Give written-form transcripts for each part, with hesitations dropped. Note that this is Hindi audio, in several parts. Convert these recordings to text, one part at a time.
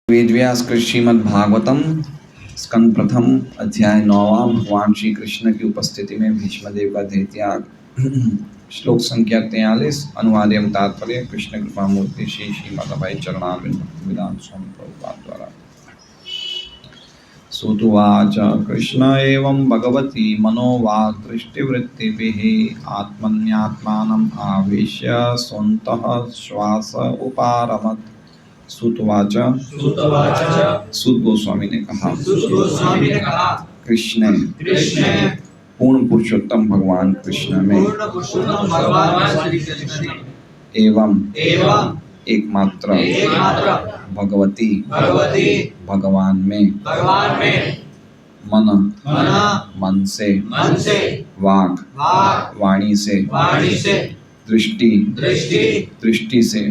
वेदव्यास कृत श्रीमद्भागवतम स्कंद प्रथम अध्याय 9वां। भगवान श्री कृष्ण की उपस्थिति में भीष्मदेव का देहत्याग। श्लोक संख्या 43। अनुवाद तात्पर्य कृष्ण कृपा मूर्ति श्री श्रीमद्भाई चरणारविंद भक्तिवेदांत स्वामी प्रभुपाद द्वारा। सुतुवाच कृष्ण एवं भगवती मनोवाक् दृष्टिवृत्तिभिः आत्मन्यात्मानम् आवेश्य स्वन्तः श्वास उपारमत्। सुतवाच सुत गोस्वामी ने कहा कृष्ण पूर्ण पुरुषोत्तम भगवान कृष्ण में एवं एकमात्र भगवती भगवान में मन से वाक वाणी से दृष्टि से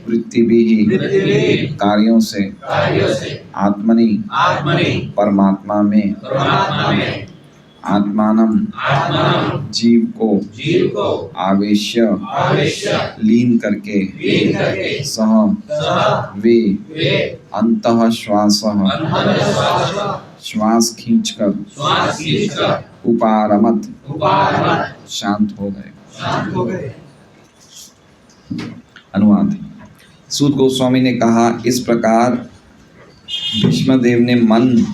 वृत्ति भी कार्यों से आत्मनि परमात्मा में आत्मानम जीव को आवेश्य लीन करके सह वे अंतः श्वास श्वास खींचकर उपारमत शांत हो गए। अनुवाद। सूत गोस्वामी ने कहा, इस प्रकार भीष्मदेव ने मन,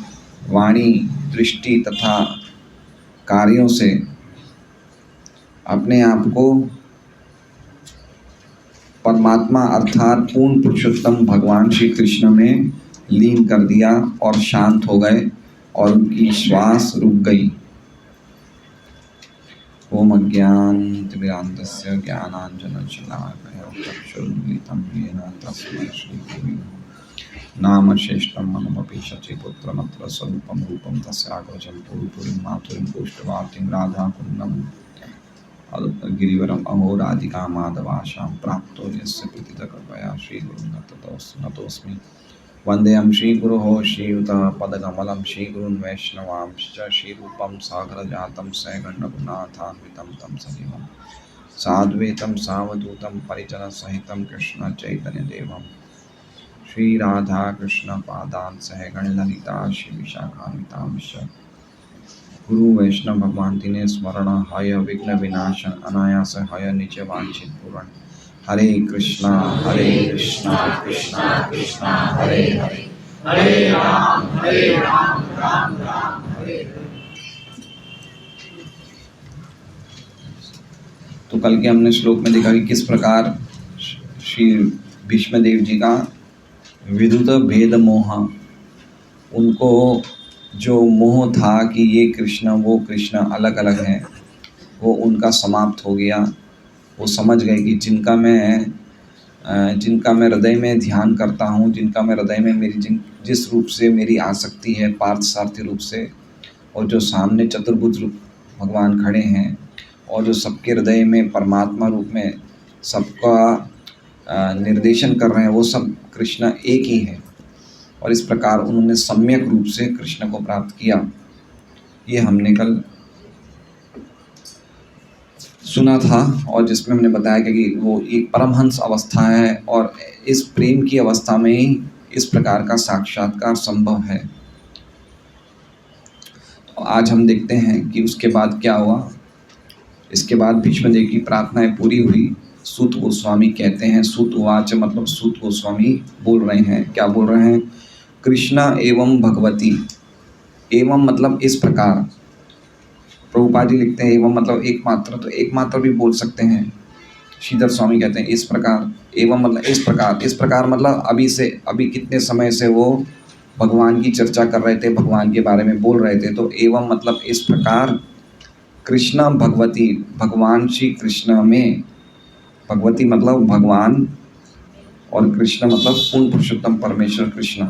वाणी, दृष्टि तथा कार्यों से अपने आप को परमात्मा अर्थात पूर्ण पुरुषोत्तम भगवान श्री कृष्ण में लीन कर दिया और शांत हो गए और उनकी श्वास रुक गई। ओम अज्ञानतिमिरान्धस्य ज्ञानाञ्जनशलाकया चक्षुरुन्मिलितं येन तस्मै श्रीगुरवे नाम श्रेष्ठं मनमपि शचीपुत्रमत्र स्वरूपं रूपं तस्याग्रजं पुरुपुरीं मातुरीं पुष्टवाटिं राधाकुण्डं गिरिवरम् अहो राधिका माधवाशां प्राप्तो यस्य प्रथितकृपया श्रीगुरुं नतोऽस्मि। वन्देऽहं श्रीगुरोः श्रीयुतपदकमलं श्रीगुरून् वैष्णवांश्च श्रीरूपं सागरजातं सगणरघुनाथान्वितं तं सजीवं साद्वैतं सावधूतं परिजनसहितं कृष्णचैतन्यदेवं श्रीराधाकृष्णपादान् सहगणललिता श्रीविशाखान्वितांश्च गुरु वैष्णव भगवान तिने स्मरण हय विघ्न विनाशन अनायास हय निज वांछित पूर्ण। हरे कृष्णा कृष्णा कृष्णा हरे हरे हरे राम राम राम हरे। तो कल के हमने श्लोक में देखा कि किस प्रकार श्री भीष्मदेव जी का विद्युत भेद मोह, उनको जो मोह था कि ये कृष्ण वो कृष्ण अलग अलग हैं, वो उनका समाप्त हो गया। वो समझ गए कि जिनका मैं हृदय में ध्यान करता हूँ, जिनका मैं हृदय में मेरी जिस रूप से मेरी आसक्ति है पार्थसारथी रूप से, और जो सामने चतुर्भुज रूप भगवान खड़े हैं और जो सबके हृदय में परमात्मा रूप में सबका निर्देशन कर रहे हैं, वो सब कृष्ण एक ही है। और इस प्रकार उन्होंने सम्यक रूप से कृष्ण को प्राप्त किया। ये हमने कल सुना था और जिसमें हमने बताया कि वो एक परमहंस अवस्था है और इस प्रेम की अवस्था में ही इस प्रकार का साक्षात्कार संभव है। तो आज हम देखते हैं कि उसके बाद क्या हुआ। इसके बाद भीष्मदेव की प्रार्थनाएं पूरी हुई। सूत गोस्वामी कहते हैं, सूत उवाच मतलब सूत गोस्वामी बोल रहे हैं। क्या बोल रहे हैं? कृष्ण एवं भगवती। एवं मतलब इस प्रकार। प्रभुपाद जी लिखते हैं एवं मतलब एकमात्र, तो एकमात्र भी बोल सकते हैं। श्रीधर स्वामी कहते हैं इस प्रकार। एवं मतलब इस प्रकार। इस प्रकार मतलब अभी कितने समय से वो भगवान की चर्चा कर रहे थे, भगवान के बारे में बोल रहे थे। तो एवं मतलब इस प्रकार कृष्ण भगवती, भगवान श्री कृष्ण में, भगवती मतलब भगवान और कृष्ण मतलब पूर्ण पुरुषोत्तम परमेश्वर कृष्ण।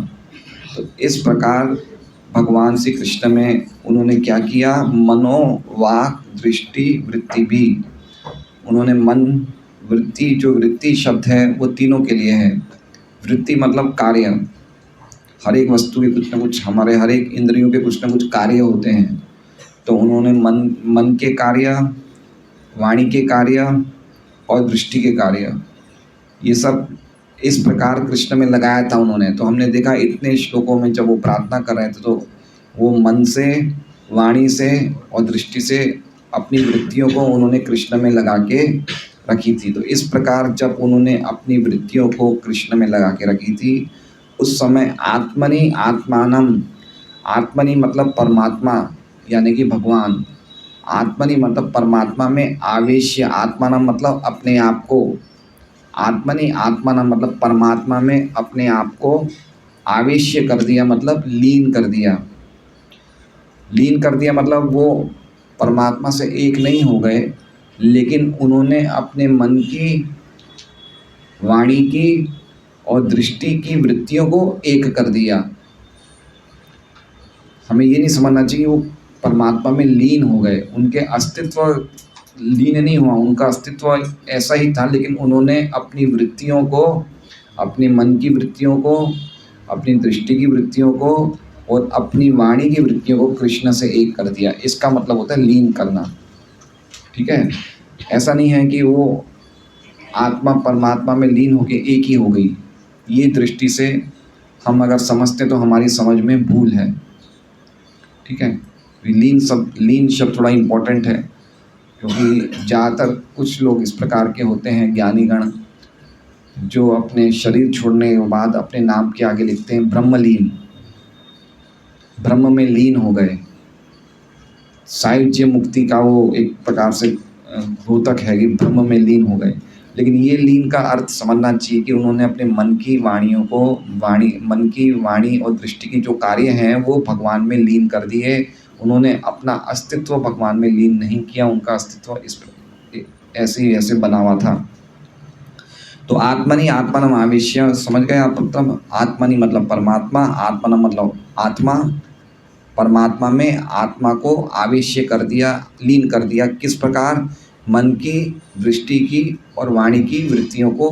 तो इस प्रकार भगवान श्री कृष्ण में उन्होंने क्या किया? मनो वाक दृष्टि वृत्ति भी। उन्होंने मन, वृत्ति, जो वृत्ति शब्द है वो तीनों के लिए है। वृत्ति मतलब कार्य, हर एक वस्तु के कुछ न कुछ, हमारे हर एक इंद्रियों के कुछ न कुछ कार्य होते हैं। तो उन्होंने मन के कार्य, वाणी के कार्य और दृष्टि के कार्य, ये सब इस प्रकार कृष्ण में लगाया था उन्होंने। तो हमने देखा इतने श्लोकों में जब वो प्रार्थना कर रहे थे तो वो मन से, वाणी से और दृष्टि से अपनी वृत्तियों को उन्होंने कृष्ण में लगा के रखी थी। तो इस प्रकार जब उन्होंने अपनी वृत्तियों को कृष्ण में लगा के रखी थी, उस समय आत्मनि आत्मानम, आत्मनि मतलब परमात्मा यानी कि भगवान, आत्मनि मतलब परमात्मा में आवेश्य, आत्मानम मतलब अपने आप को, आत्मनि आत्मानम मतलब परमात्मा में अपने आप को आवेश्य कर दिया, मतलब लीन कर दिया। लीन कर दिया मतलब वो परमात्मा से एक नहीं हो गए, लेकिन उन्होंने अपने मन की, वाणी की और दृष्टि की वृत्तियों को एक कर दिया। हमें ये नहीं समझना चाहिए वो परमात्मा में लीन हो गए, उनके अस्तित्व लीन नहीं हुआ, उनका अस्तित्व ऐसा ही था, लेकिन उन्होंने अपनी वृत्तियों को, अपने मन की वृत्तियों को, अपनी दृष्टि की वृत्तियों को और अपनी वाणी की वृत्तियों को कृष्ण से एक कर दिया। इसका मतलब होता है लीन करना। ठीक है, ऐसा नहीं है कि वो आत्मा परमात्मा में लीन होके एक ही हो गई। ये दृष्टि से हम अगर समझते तो हमारी समझ में भूल है। ठीक है, लीन शब्द थोड़ा इम्पोर्टेंट है, क्योंकि ज़्यादातर कुछ लोग इस प्रकार के होते हैं ज्ञानीगण, जो अपने शरीर छोड़ने के बाद अपने नाम के आगे लिखते हैं ब्रह्मलीन, ब्रह्म में लीन हो गए। सायुज्य मुक्ति का वो एक प्रकार से द्योतक है कि ब्रह्म में लीन हो गए, लेकिन ये लीन का अर्थ समझना चाहिए कि उन्होंने अपने मन की वाणियों को, मन की वाणी और दृष्टि की जो कार्य हैं वो भगवान में लीन कर दिए। उन्होंने अपना अस्तित्व भगवान में लीन नहीं किया, उनका अस्तित्व इस ऐसे ही ऐसे बना हुआ था। तो आत्मनि आत्मनम आवेश्य, समझ गए आप? मतलब आत्मनि मतलब परमात्मा, आत्मनम मतलब आत्मा, परमात्मा में आत्मा को आवेश्य कर दिया, लीन कर दिया। किस प्रकार? मन की, दृष्टि की और वाणी की वृत्तियों को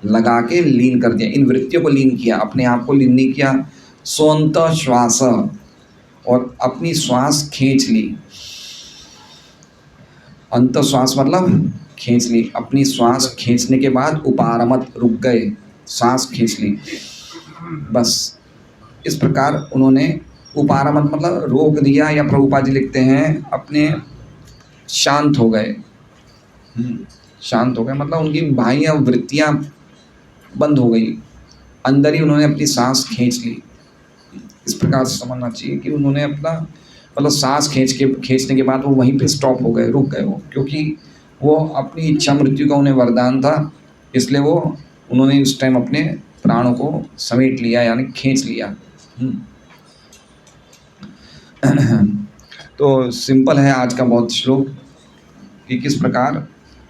लगा के लीन कर दिया। इन वृत्तियों को लीन किया, अपने आप को लीन नहीं किया। स्वंत श्वास, और अपनी श्वास खींच ली। अंत श्वास मतलब खींच ली। अपनी श्वास खींचने के बाद उपारमत, रुक गए, सांस खींच ली, बस। इस प्रकार उन्होंने उपारमत मतलब रोक दिया, या प्रभुपाद जी लिखते हैं अपने शांत हो गए। शांत हो गए मतलब उनकी बाह्य वृत्तियां बंद हो गई, अंदर ही उन्होंने अपनी सांस खींच ली। इस प्रकार से समझना चाहिए कि उन्होंने अपना मतलब सांस खींचने के बाद वो वहीं पे स्टॉप हो गए, रुक गए वो, क्योंकि वो अपनी इच्छा मृत्यु का उन्हें वरदान था, इसलिए वो उन्होंने उस टाइम अपने प्राणों को समेट लिया, यानी खींच लिया। तो सिंपल है आज का बहुत श्लोक कि किस प्रकार,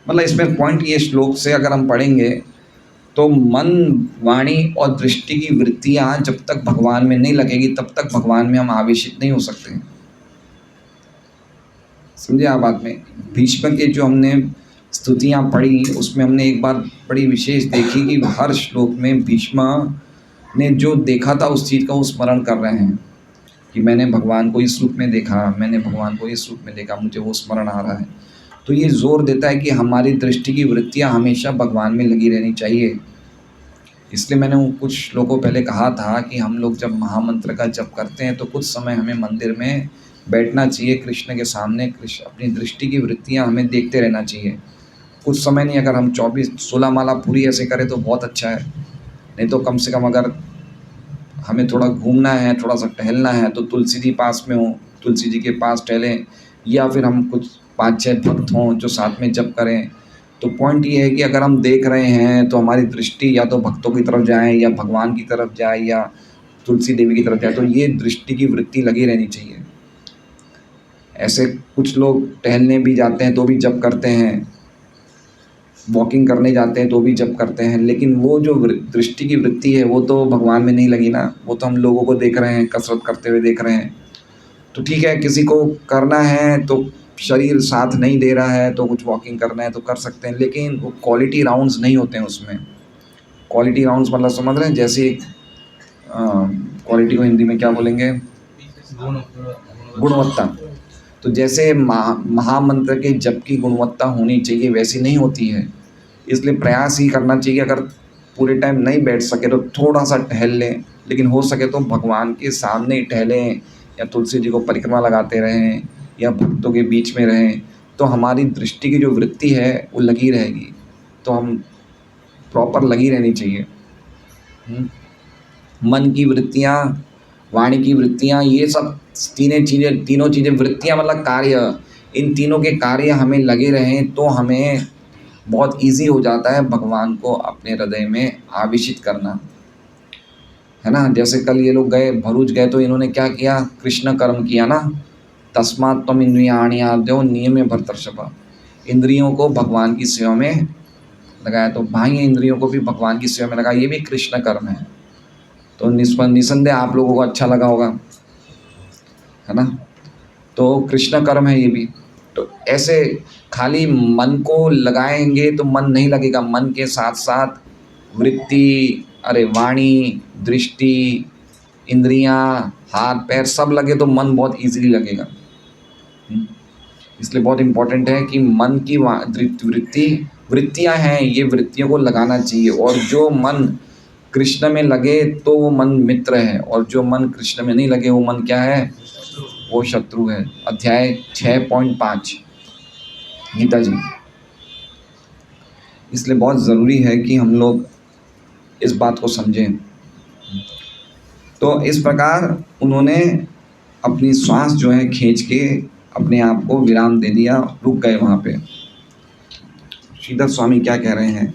मतलब इसमें पॉइंट ये श्लोक से अगर हम पढ़ेंगे तो मन, वाणी और दृष्टि की वृत्तियां जब तक भगवान में नहीं लगेगी तब तक भगवान में हम आवेशित नहीं हो सकते। समझे आप बात में? भीष्म के जो हमने स्तुतियां पढ़ी उसमें हमने एक बात बड़ी विशेष देखी कि हर श्लोक में भीष्म ने जो देखा था उस चीज़ का वो स्मरण कर रहे हैं कि मैंने भगवान को इस रूप में देखा, मैंने भगवान को इस रूप में देखा, मुझे वो स्मरण आ रहा है। तो ये जोर देता है कि हमारी दृष्टि की वृत्तियां हमेशा भगवान में लगी रहनी चाहिए। इसलिए मैंने कुछ श्लोकों पहले कहा था कि हम लोग जब महामंत्र का जप करते हैं तो कुछ समय हमें मंदिर में बैठना चाहिए कृष्ण के सामने, कृष्ण अपनी दृष्टि की वृत्तियां हमें देखते रहना चाहिए। कुछ समय नहीं, अगर हम 16 माला पूरी ऐसे करें तो बहुत अच्छा है, नहीं तो कम से कम अगर हमें थोड़ा घूमना है, थोड़ा सा टहलना है तो तुलसी जी पास में हो, तुलसी जी के पास टहलें, या फिर हम कुछ 5-6 भक्त हों जो साथ में जप करें। तो पॉइंट ये है कि अगर हम देख रहे हैं तो हमारी दृष्टि या तो भक्तों की तरफ जाए या भगवान की तरफ जाए या तुलसी देवी की तरफ जाए, तो ये दृष्टि की वृत्ति लगी रहनी चाहिए। ऐसे कुछ लोग टहलने भी जाते हैं तो भी जप करते हैं, वॉकिंग करने जाते हैं तो भी जप करते हैं, लेकिन वो जो दृष्टि की वृत्ति है वो तो भगवान में नहीं लगी ना, वो तो हम लोगों को देख रहे हैं, कसरत करते हुए देख रहे हैं। तो ठीक है, किसी को करना है तो शरीर साथ नहीं दे रहा है तो कुछ वॉकिंग करना है तो कर सकते हैं, लेकिन वो क्वालिटी राउंड्स नहीं होते हैं उसमें। क्वालिटी राउंड्स मतलब समझ रहे हैं, जैसे क्वालिटी को हिंदी में क्या बोलेंगे? गुणवत्ता। तो जैसे महामंत्र के जप की गुणवत्ता होनी चाहिए वैसी नहीं होती है, इसलिए प्रयास ही करना चाहिए। अगर पूरे टाइम नहीं बैठ सके तो थोड़ा सा टहल लें, लेकिन हो सके तो भगवान के सामने ही टहलें, या तुलसी जी को परिक्रमा लगाते रहें, या भक्तों के बीच में रहें, तो हमारी दृष्टि की जो वृत्ति है वो लगी रहेगी। तो हम प्रॉपर लगी रहनी चाहिए। मन की वृत्तियाँ, वाणी की वृत्तियाँ, ये सब तीनों चीज़ें, वृत्तियाँ मतलब कार्य, इन तीनों के कार्य हमें लगे रहें तो हमें बहुत इजी हो जाता है भगवान को अपने हृदय में आवेशित करना, है ना। जैसे कल ये लोग गए, भरूच गए, तो इन्होंने क्या किया, कृष्ण कर्म किया ना। तस्मात् त्वम इंद्रियाणि आद्यो नियम्य भरतर्षभ, इंद्रियों को भगवान की सेवा में लगाया। तो बाह्य इंद्रियों को भी भगवान की सेवा में लगाया, ये भी कृष्ण कर्म है। तो निसंदेह आप लोगों को अच्छा लगा होगा, है ना। तो कृष्ण कर्म है ये भी। तो ऐसे खाली मन को लगाएंगे तो मन नहीं लगेगा, मन के साथ साथ वृत्ति, अरे वाणी, दृष्टि, इंद्रियां, हाथ पैर सब लगे तो मन बहुत इजीली लगेगा। इसलिए बहुत इम्पोर्टेंट है कि मन की वृत्तियां हैं, ये वृत्तियों को लगाना चाहिए। और जो मन कृष्ण में लगे तो वो मन मित्र है, और जो मन कृष्ण में नहीं लगे वो मन क्या है, वो शत्रु है। अध्याय 6.5 गीता जी। इसलिए बहुत ज़रूरी है कि हम लोग इस बात को समझें। तो इस प्रकार उन्होंने अपनी श्वास जो है खींच के अपने आप को विराम दे दिया, रुक गए वहाँ पे। श्रीधर स्वामी क्या कह रहे हैं,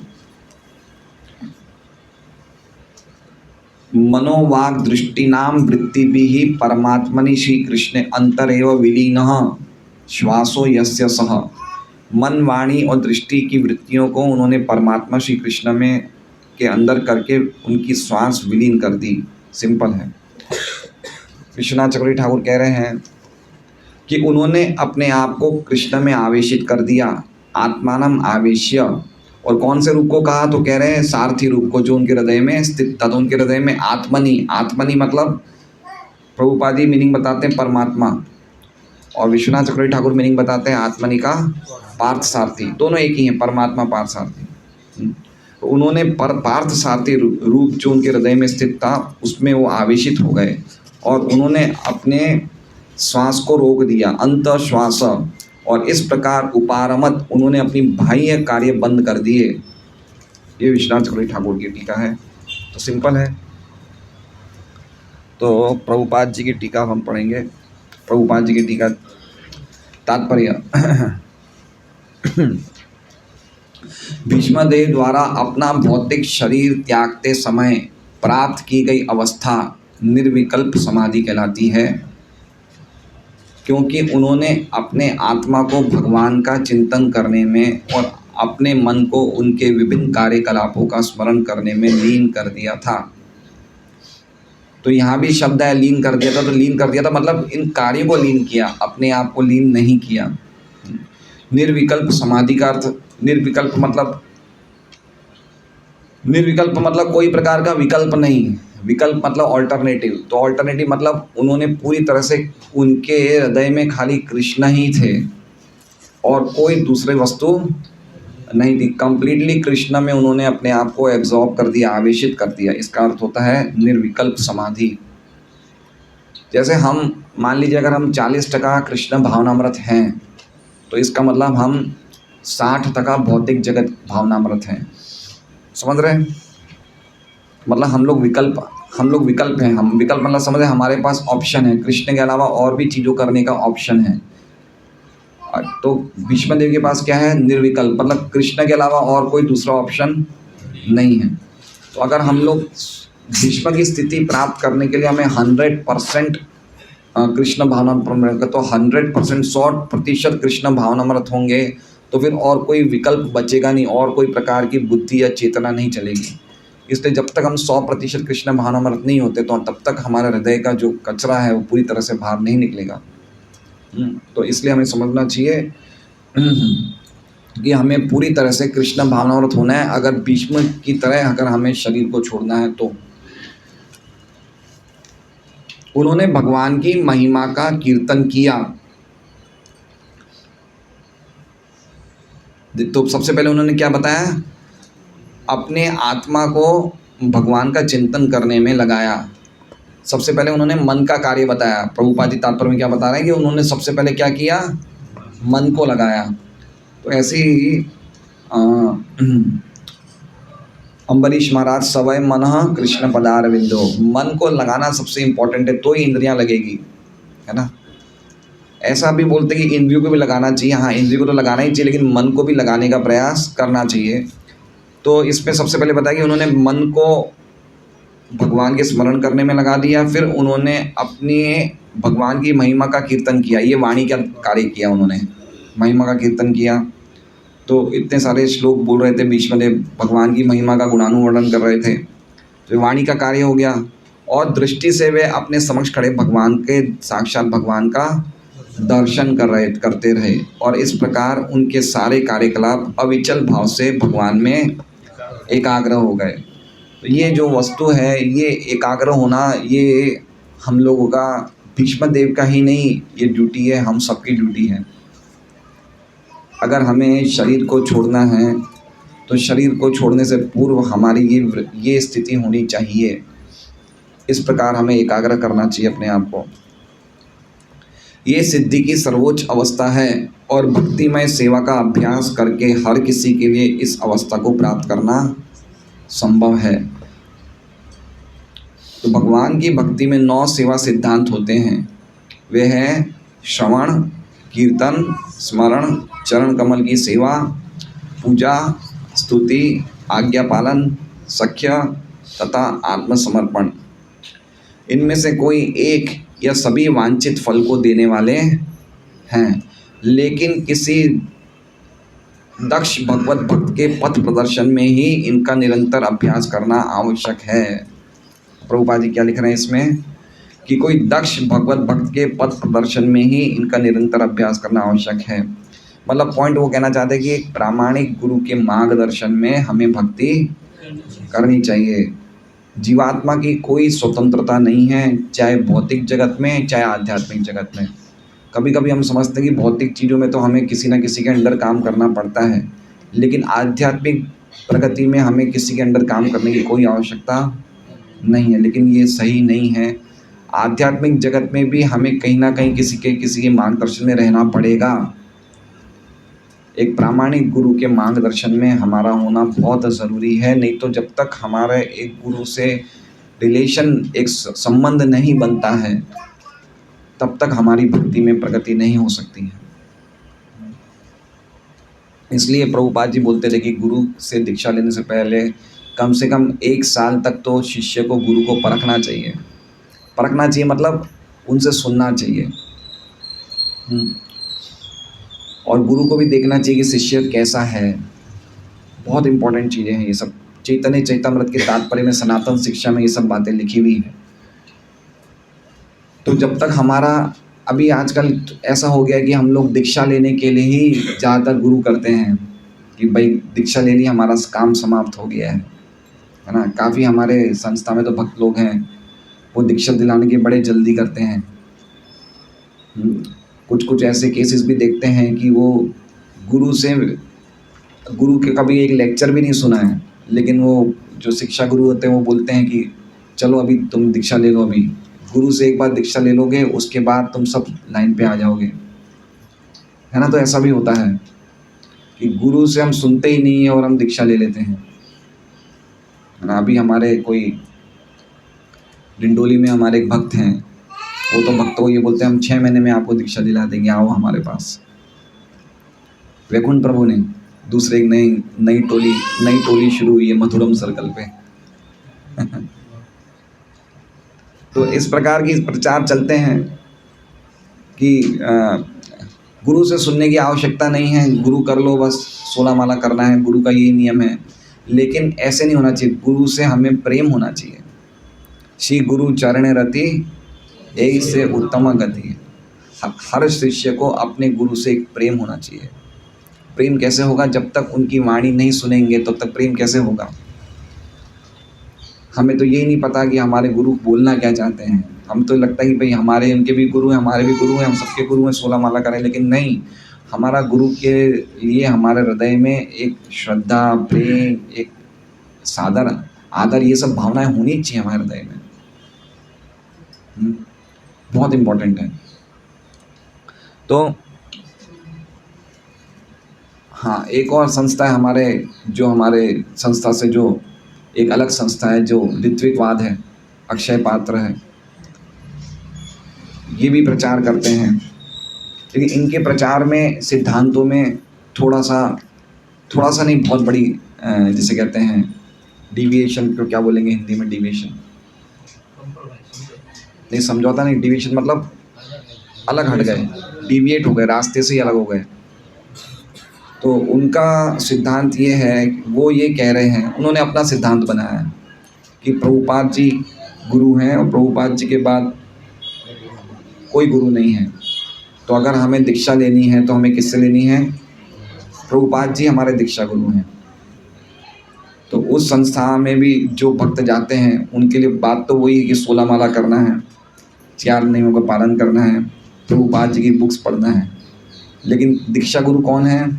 मनोवाग दृष्टिनाम वृत्तिभिः परमात्मनि श्री कृष्ण अंतरेव विलीनः श्वासो यस्य सः। मन, वाणी और दृष्टि की वृत्तियों को उन्होंने परमात्मा श्री कृष्ण में के अंदर करके उनकी श्वास विलीन कर दी। सिंपल है। विश्वनाथ चक्रवर्ती ठाकुर कह रहे हैं कि उन्होंने अपने आप को कृष्ण में आवेशित कर दिया, आत्मानम आवेश्य। और कौन से रूप को कहा, तो कह रहे हैं सारथी रूप को, जो उनके हृदय में स्थित था। तो उनके हृदय में आत्मनि, आत्मनि मतलब प्रभुपाद जी मीनिंग बताते हैं परमात्मा, और विश्वनाथ चक्रवर्ती ठाकुर मीनिंग बताते हैं आत्मनि का पार्थ सारथी। दोनों एक ही हैं, परमात्मा पार्थ सारथी। तो उन्होंने पार्थ सारथी रूप जो उनके हृदय में स्थित था उसमें वो आवेशित हो गए, और उन्होंने अपने श्वास को रोक दिया, अंत श्वास। और इस प्रकार उपारमत उन्होंने अपनी बाह्य कार्य बंद कर दिए। ये विश्वनाथ चक्रवर्ती ठाकुर की टीका है। तो सिंपल है। तो प्रभुपाद जी की टीका हम पढ़ेंगे। प्रभुपाद जी की टीका तात्पर्य भीष्मदेव द्वारा अपना भौतिक शरीर त्यागते समय प्राप्त की गई अवस्था निर्विकल्प समाधि कहलाती है, क्योंकि उन्होंने अपने आत्मा को भगवान का चिंतन करने में और अपने मन को उनके विभिन्न कार्यकलापों का स्मरण करने में लीन कर दिया था। तो यहाँ भी शब्द है लीन कर दिया था। तो लीन कर दिया था मतलब इन कार्यों को लीन किया, अपने आप को लीन नहीं किया। निर्विकल्प समाधि का अर्थ, निर्विकल्प मतलब कोई प्रकार का विकल्प नहीं। विकल्प मतलब ऑल्टरनेटिव। तो ऑल्टरनेटिव मतलब उन्होंने पूरी तरह से, उनके हृदय में खाली कृष्ण ही थे और कोई दूसरे वस्तु नहीं थी। कंप्लीटली कृष्ण में उन्होंने अपने आप को एब्जॉर्ब कर दिया, आवेशित कर दिया। इसका अर्थ होता है निर्विकल्प समाधि। जैसे हम मान लीजिए अगर हम 40% कृष्ण भावनामृत हैं, तो इसका मतलब हम 60% भौतिक जगत भावनामृत हैं। समझ रहे हैं? मतलब हम लोग विकल्प हैं। हम विकल्प मतलब समझ रहे हैं, हमारे पास ऑप्शन है, कृष्ण के अलावा और भी चीज़ों करने का ऑप्शन है। तो भीष्मदेव के पास क्या है, निर्विकल्प, मतलब कृष्ण के अलावा और कोई दूसरा ऑप्शन नहीं है। तो अगर हम लोग भीष्म की स्थिति प्राप्त करने के लिए हमें 100% कृष्ण भावनामृत, तो 100% 100% कृष्ण भावनामृत होंगे, तो फिर और कोई विकल्प बचेगा नहीं, और कोई प्रकार की बुद्धि या चेतना नहीं चलेगी। इसलिए जब तक हम 100% कृष्ण भावनामृत नहीं होते, तो तब तक हमारे हृदय का जो कचरा है वो पूरी तरह से बाहर नहीं निकलेगा। तो इसलिए हमें समझना चाहिए कि हमें पूरी तरह से कृष्ण भावनामृत होना है, अगर भीष्म की तरह अगर हमें शरीर को छोड़ना है तो। उन्होंने भगवान की महिमा का कीर्तन किया। तो सबसे पहले उन्होंने क्या बताया, अपने आत्मा को भगवान का चिंतन करने में लगाया। सबसे पहले उन्होंने मन का कार्य बताया। प्रभुपाद जी तात्पर्य में क्या बता रहे हैं कि उन्होंने सबसे पहले क्या किया, मन को लगाया। तो ऐसे ही अम्बरीश महाराज सवय मन कृष्ण पदार विंदो, मन को लगाना सबसे इम्पोर्टेंट है, तो ही इंद्रियां लगेगी, है ना। ऐसा भी बोलते हैं कि इंद्रियों को भी लगाना चाहिए। हाँ, इंद्रियों को तो लगाना ही चाहिए, लेकिन मन को भी लगाने का प्रयास करना चाहिए। तो इसमें सबसे पहले बताया कि उन्होंने मन को भगवान के स्मरण करने में लगा दिया, फिर उन्होंने अपने भगवान की महिमा का कीर्तन किया। ये वाणी का कार्य किया उन्होंने, महिमा का कीर्तन किया। तो इतने सारे श्लोक बोल रहे थे बीच में, भगवान की महिमा का गुणानुवर्णन कर रहे थे, तो वाणी का कार्य हो गया। और दृष्टि से वे अपने समक्ष खड़े भगवान के, साक्षात भगवान का दर्शन करते रहे, और इस प्रकार उनके सारे कार्यकलाप अविचल भाव से भगवान में एकाग्र हो गए। तो ये जो वस्तु है, ये एकाग्र होना, ये हम लोगों का, भीष्म देव का ही नहीं, ये ड्यूटी है, हम सबकी ड्यूटी है। अगर हमें शरीर को छोड़ना है तो शरीर को छोड़ने से पूर्व हमारी ये स्थिति होनी चाहिए। इस प्रकार हमें एकाग्र करना चाहिए अपने आप को। ये सिद्धि की सर्वोच्च अवस्था है, और भक्तिमय सेवा का अभ्यास करके हर किसी के लिए इस अवस्था को प्राप्त करना संभव है। तो भगवान की भक्ति में 9 सेवा सिद्धांत होते हैं। वे हैं श्रवण, कीर्तन, स्मरण, चरण कमल की सेवा, पूजा, स्तुति, आज्ञा पालन, सख्य तथा आत्मसमर्पण। इनमें से कोई एक या सभी वांछित फल को देने वाले हैं, लेकिन किसी दक्ष भगवत भक्त के पथ प्रदर्शन में ही इनका निरंतर अभ्यास करना आवश्यक है। प्रभुपाद जी क्या लिख रहे हैं इसमें, कि कोई दक्ष भगवत भक्त के पथ प्रदर्शन में ही इनका निरंतर अभ्यास करना आवश्यक है। मतलब पॉइंट वो कहना चाहते हैं कि एक प्रामाणिक गुरु के मार्गदर्शन में हमें भक्ति करनी चाहिए। जीवात्मा की कोई स्वतंत्रता नहीं है, चाहे भौतिक जगत में चाहे आध्यात्मिक जगत में। कभी कभी हम समझते हैं कि भौतिक चीज़ों में तो हमें किसी न किसी के अंडर काम करना पड़ता है, लेकिन आध्यात्मिक प्रगति में हमें किसी के अंडर काम करने की कोई आवश्यकता नहीं है। लेकिन ये सही नहीं है। आध्यात्मिक जगत में भी हमें कहीं ना कहीं किसी के मार्गदर्शन में रहना पड़ेगा। एक प्रामाणिक गुरु के मार्गदर्शन में हमारा होना बहुत ज़रूरी है। नहीं तो जब तक हमारा एक गुरु से रिलेशन, एक संबंध नहीं बनता है, तब तक हमारी भक्ति में प्रगति नहीं हो सकती है। इसलिए प्रभुपाद जी बोलते थे कि गुरु से दीक्षा लेने से पहले कम से कम 1 साल तक तो शिष्य को, गुरु को परखना चाहिए। परखना चाहिए मतलब उनसे सुनना चाहिए, और गुरु को भी देखना चाहिए कि शिष्य कैसा है। बहुत इंपॉर्टेंट चीज़ें हैं ये सब। चैतन्य चैतामृत के तात्पर्य में, सनातन शिक्षा में ये सब बातें लिखी हुई है। तो जब तक हमारा, अभी आजकल ऐसा हो गया कि हम लोग दीक्षा लेने के लिए ही ज़्यादातर गुरु करते हैं कि भाई दीक्षा ले ली, हमारा काम समाप्त हो गया है ना। काफ़ी हमारे संस्था में तो भक्त लोग हैं, वो दीक्षा दिलाने की बड़े जल्दी करते हैं। कुछ ऐसे केसेस भी देखते हैं कि वो गुरु के कभी एक लेक्चर भी नहीं सुना है, लेकिन वो जो शिक्षा गुरु होते हैं वो बोलते हैं कि चलो अभी तुम दीक्षा ले लो, अभी गुरु से एक बार दीक्षा ले लोगे, उसके बाद तुम सब लाइन पे आ जाओगे, है ना। तो ऐसा भी होता है कि गुरु से हम सुनते ही नहीं है और हम दीक्षा ले लेते हैं, है ना। अभी हमारे कोई डिंडोली में हमारे एक भक्त हैं, वो तो भक्तों को ये बोलते हैं हम 6 महीने में आपको दीक्षा दिला देंगे, आओ हमारे पास। वैकुंठ प्रभु ने दूसरे एक नई टोली शुरू हुई है मथुरम सर्कल पे। तो इस प्रकार की प्रचार चलते हैं कि गुरु से सुनने की आवश्यकता नहीं है, गुरु कर लो बस, 16 माला करना है, गुरु का यही नियम है। लेकिन ऐसे नहीं होना चाहिए। गुरु से हमें प्रेम होना चाहिए। श्री गुरु चरण रति यही से उत्तम गति। हर शिष्य को अपने गुरु से एक प्रेम होना चाहिए। प्रेम कैसे होगा? जब तक उनकी वाणी नहीं सुनेंगे तब तक प्रेम कैसे होगा? हमें तो यही नहीं पता कि हमारे गुरु बोलना क्या चाहते हैं। हम तो लगता है कि भाई हमारे उनके भी गुरु हैं, हमारे भी गुरु हैं, हम सबके गुरु हैं, 16 माला करें। लेकिन नहीं, हमारा गुरु के लिए हमारे हृदय में एक श्रद्धा, प्रेम, एक सादर आदर ये सब भावनाएं होनी चाहिए हमारे हृदय में। बहुत इम्पोर्टेंट है। तो हाँ, एक और संस्था है हमारे संस्था से जो एक अलग संस्था है जो ऋत्विकवाद है, अक्षय पात्र है, ये भी प्रचार करते हैं। लेकिन इनके प्रचार में सिद्धांतों में थोड़ा सा नहीं, बहुत बड़ी जिसे कहते हैं डिविएशन को क्या बोलेंगे हिंदी में? डिविएशन नहीं, समझौता नहीं, डिविएशन मतलब अलग हट गए, डिविएट हो गए, रास्ते से ही अलग हो गए। तो उनका सिद्धांत ये है, वो ये कह रहे हैं, उन्होंने अपना सिद्धांत बनाया है कि प्रभुपाद जी गुरु हैं और प्रभुपाद जी के बाद कोई गुरु नहीं है। तो अगर हमें दीक्षा लेनी है तो हमें किससे लेनी है? प्रभुपाद जी हमारे दीक्षा गुरु हैं। तो उस संस्था में भी जो भक्त जाते हैं उनके लिए बात तो वही है कि 16 माला करना है, 4 नियमों का पालन करना है, प्रभुपाद जी की बुक्स पढ़ना है। लेकिन दीक्षा गुरु कौन है?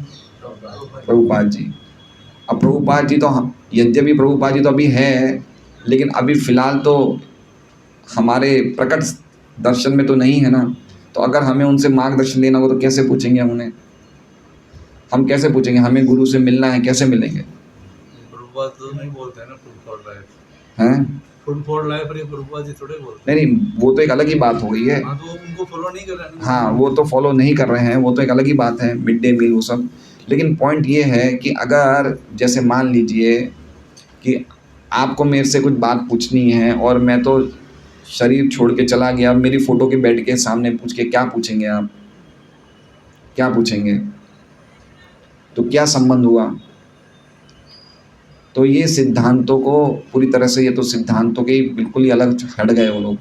प्रभुपाद जी। अब प्रभुपाद जी तो यद्यपि प्रभुपाद जी तो अभी है, लेकिन अभी फ़िलहाल तो हमारे प्रकट दर्शन में तो नहीं है ना। तो अगर हमें उनसे मार्गदर्शन लेना हो तो कैसे पूछेंगे हम उन्हें? हम कैसे पूछेंगे? हमें गुरु से मिलना है, कैसे मिलेंगे? प्रभुपाद तो नहीं बोलते हैं ना फुल फॉर लाइफ, हैं? फुल फॉर लाइफ पर ये प्रभुपाद जी थोड़े बोलते हैं। नहीं, वो तो एक अलग ही बात हो गई है। हाँ, तो वो उनको फॉलो नहीं कर रहे हैं। हाँ, वो तो फॉलो नहीं कर रहे हैं, वो तो एक अलग ही बात है, मिड डे मील वो सब। लेकिन पॉइंट ये है कि अगर जैसे मान लीजिए कि आपको मेरे से कुछ बात पूछनी है और मैं तो शरीर छोड़ के चला गया, मेरी फ़ोटो के बेड के सामने पूछ के क्या पूछेंगे आप? क्या पूछेंगे? तो क्या संबंध हुआ? तो ये सिद्धांतों को पूरी तरह से, ये तो सिद्धांतों के बिल्कुल ही अलग हट गए वो लोग।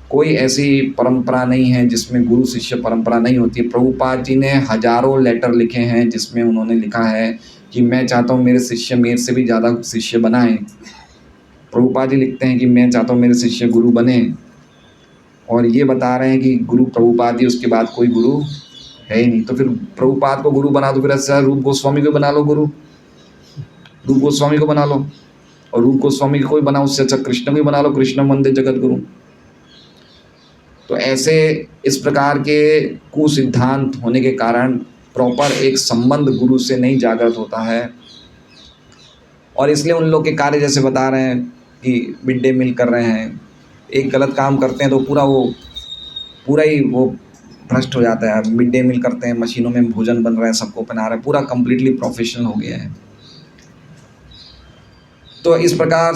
कोई ऐसी परंपरा नहीं है जिसमें गुरु शिष्य परंपरा नहीं होती। प्रभुपाद जी ने हजारों लेटर लिखे हैं जिसमें उन्होंने लिखा है कि मैं चाहता हूँ मेरे शिष्य मेरे से भी ज़्यादा शिष्य बनाएं। प्रभुपाद जी लिखते हैं कि मैं चाहता हूँ मेरे शिष्य गुरु बने, और ये बता रहे हैं कि गुरु प्रभुपाद जी, उसके बाद कोई गुरु है ही नहीं। तो फिर प्रभुपाद को गुरु बना दो, फिर अच्छा रूप गोस्वामी को बना लो गुरु, रूप गोस्वामी को बना लो, और रूप गोस्वामी को कोई बना, उससे अच्छा कृष्ण को ही बना लो, कृष्ण वंदे जगत गुरु। तो ऐसे इस प्रकार के कुसिद्धांत होने के कारण प्रॉपर एक संबंध गुरु से नहीं जागृत होता है। और इसलिए उन लोग के कार्य जैसे बता रहे हैं कि मिड डे मील कर रहे हैं, एक गलत काम करते हैं तो पूरा ही वो भ्रष्ट हो जाता है। मिड डे मील करते हैं, मशीनों में भोजन बन रहा है, सबको पहना रहे हैं, पूरा कंप्लीटली प्रोफेशनल हो गया है। तो इस प्रकार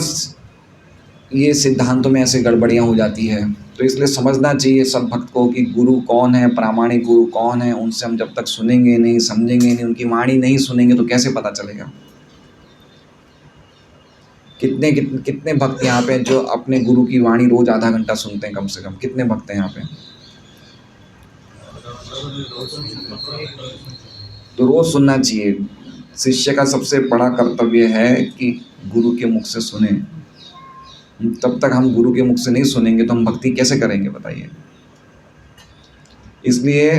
ये सिद्धांतों में ऐसे गड़बड़ियाँ हो जाती है। तो इसलिए समझना चाहिए सब भक्त को कि गुरु कौन है, प्रामाणिक गुरु कौन है। उनसे हम जब तक सुनेंगे नहीं, समझेंगे नहीं, उनकी वाणी नहीं सुनेंगे तो कैसे पता चलेगा? कितने भक्त यहाँ पे जो अपने गुरु की वाणी रोज आधा घंटा सुनते हैं? कम से कम कितने भक्त हैं यहाँ पे? तो रोज सुनना चाहिए। शिष्य का सबसे बड़ा कर्तव्य है कि गुरु के मुख से सुने। तब तक हम गुरु के मुख से नहीं सुनेंगे तो हम भक्ति कैसे करेंगे बताइए? इसलिए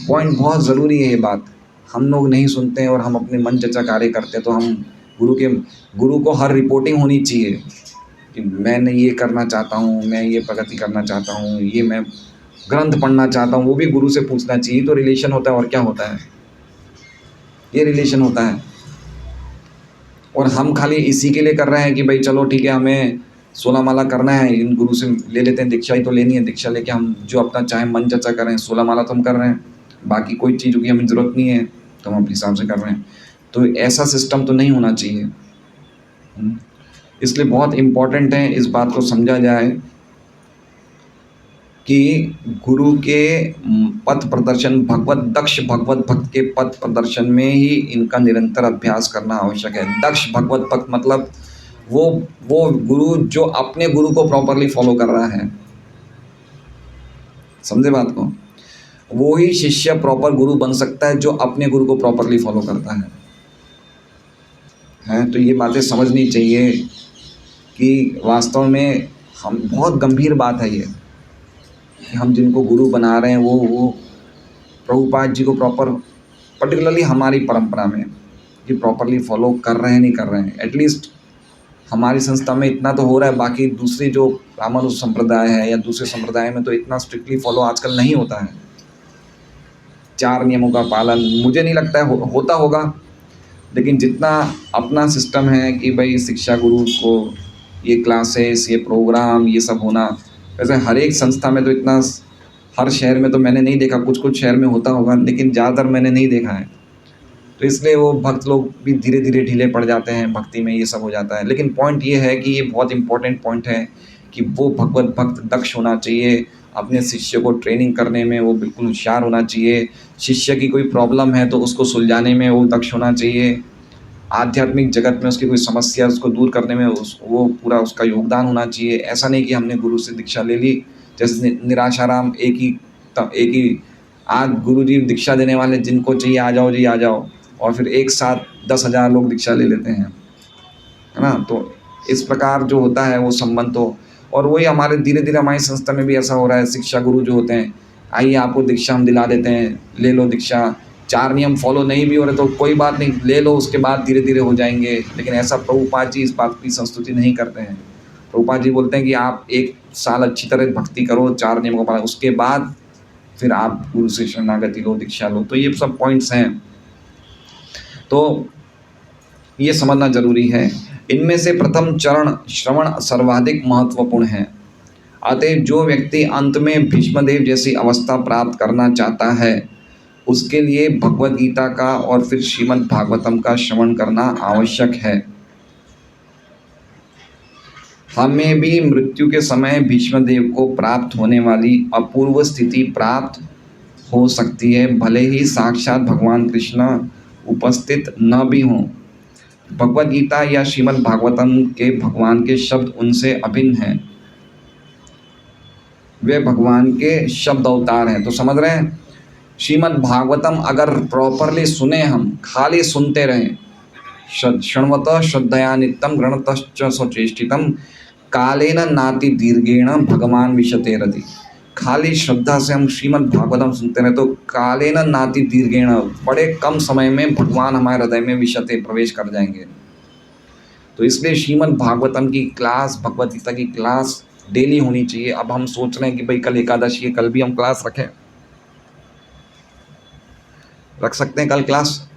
पॉइंट बहुत ज़रूरी है ये बात। हम लोग नहीं सुनते हैं और हम अपने मन जचा कार्य करते हैं, तो हम गुरु को हर रिपोर्टिंग होनी चाहिए कि मैंने ये करना चाहता हूँ, मैं ये प्रगति करना चाहता हूँ, ये मैं ग्रंथ पढ़ना चाहता हूँ, वो भी गुरु से पूछना चाहिए। तो रिलेशन होता है, और क्या होता है? ये रिलेशन होता है। और हम खाली इसी के लिए कर रहे हैं कि भाई चलो ठीक है, हमें 16 माला करना है, इन गुरु से ले लेते हैं, दीक्षा ही तो लेनी है, दीक्षा लेके हम जो अपना चाहे मन चर्चा करें। 16 माला तो हम कर रहे हैं, बाकी कोई चीज़ों की हमें ज़रूरत नहीं है, तो हम अपने हिसाब से कर रहे हैं। तो ऐसा सिस्टम तो नहीं होना चाहिए। इसलिए बहुत इम्पोर्टेंट है इस बात को समझा जाए कि गुरु के पथ प्रदर्शन, दक्ष भगवत भक्त के पथ प्रदर्शन में ही इनका निरंतर अभ्यास करना आवश्यक है। दक्ष भगवत भक्त मतलब वो गुरु जो अपने गुरु को प्रॉपरली फॉलो कर रहा है। समझे बात को? वो ही शिष्य प्रॉपर गुरु बन सकता है जो अपने गुरु को प्रॉपरली फॉलो करता है। तो ये बातें समझनी चाहिए कि वास्तव में हम, बहुत गंभीर बात है ये कि हम जिनको गुरु बना रहे हैं वो प्रभुपाद जी को प्रॉपर, पर्टिकुलरली हमारी परंपरा में कि प्रॉपरली फॉलो कर रहे हैं नहीं कर रहे हैं। एटलीस्ट हमारी संस्था में इतना तो हो रहा है, बाकी दूसरी जो ब्राह्मण संप्रदाय है या दूसरे संप्रदाय में तो इतना स्ट्रिक्टली फॉलो आजकल नहीं होता है। 4 नियमों का पालन मुझे नहीं लगता है होता होगा, लेकिन जितना अपना सिस्टम है कि भाई शिक्षा गुरु को ये क्लासेस, ये प्रोग्राम, ये सब होना, वैसे हर एक संस्था में तो इतना, हर शहर में तो मैंने नहीं देखा, कुछ कुछ शहर में होता होगा लेकिन ज़्यादातर मैंने नहीं देखा है। तो इसलिए वो भक्त लोग भी धीरे धीरे ढीले पड़ जाते हैं भक्ति में, ये सब हो जाता है। लेकिन पॉइंट ये है कि ये बहुत इंपॉर्टेंट पॉइंट है कि वो भगवत भक्त दक्ष होना चाहिए, अपने शिष्य को ट्रेनिंग करने में वो बिल्कुल होशियार होना चाहिए। शिष्य की कोई प्रॉब्लम है तो उसको सुलझाने में वो दक्ष होना चाहिए। आध्यात्मिक जगत में उसकी कोई समस्या उसको दूर करने में वो पूरा उसका योगदान होना चाहिए। ऐसा नहीं कि हमने गुरु से दीक्षा ले ली, जैसे निराशाराम एक ही आज गुरु जी दीक्षा देने वाले, जिनको चाहिए आ जाओ जी आ जाओ, और फिर एक साथ 10,000 लोग दीक्षा ले लेते हैं, है ना। तो इस प्रकार जो होता है वो संबंध तो, और वही हमारे धीरे धीरे हमारी संस्था में भी ऐसा हो रहा है। शिक्षा गुरु जो होते हैं, आइए आपको दीक्षा हम दिला देते हैं, ले लो दीक्षा। 4 नियम फॉलो नहीं भी हो रहे तो कोई बात नहीं, ले लो, उसके बाद धीरे धीरे हो जाएंगे। लेकिन ऐसा प्रभुपाद जी इस बात की संस्तुति नहीं करते हैं। प्रभुपाद जी बोलते हैं कि आप 1 साल अच्छी तरह भक्ति करो, 4 नियमों का पालन, उसके बाद फिर आप गुरु से शरणागति लो, दीक्षा लो। तो ये सब पॉइंट्स हैं, तो ये समझना जरूरी है। इनमें से प्रथम चरण श्रवण सर्वाधिक महत्वपूर्ण है। अतः जो व्यक्ति अंत में भीष्मदेव जैसी अवस्था प्राप्त करना चाहता है, उसके लिए भगवद गीता का और फिर श्रीमद् भागवतम का श्रवण करना आवश्यक है। हमें भी मृत्यु के समय भीष्मदेव को प्राप्त होने वाली अपूर्व स्थिति प्राप्त हो सकती है, भले ही साक्षात भगवान कृष्ण उपस्थित न भी हों। भगवद गीता या श्रीमद् भागवतम के भगवान के शब्द उनसे अभिन्न हैं, वे भगवान के शब्द अवतार हैं। तो समझ रहे हैं, श्रीमद् भागवतम अगर प्रॉपरली सुने, हम खाली सुनते रहें, शृण्वतः श्रद्धया नित्यं गृणतश्च स्वचेष्टितं कालेन नाति दीर्घेण भगवान विशते रति। खाली श्रद्धा से हम श्रीमद् भागवतम सुनते रहे तो कालेन नाति दीर्घेण, बड़े कम समय में भगवान हमारे हृदय में विशते प्रवेश कर जाएंगे। तो इसलिए श्रीमद् भागवतम की क्लास, भगवद गीता की क्लास डेली होनी चाहिए। अब हम सोच रहे हैं कि भाई कल एकादशी है, कल भी हम क्लास रख सकते हैं कल क्लास?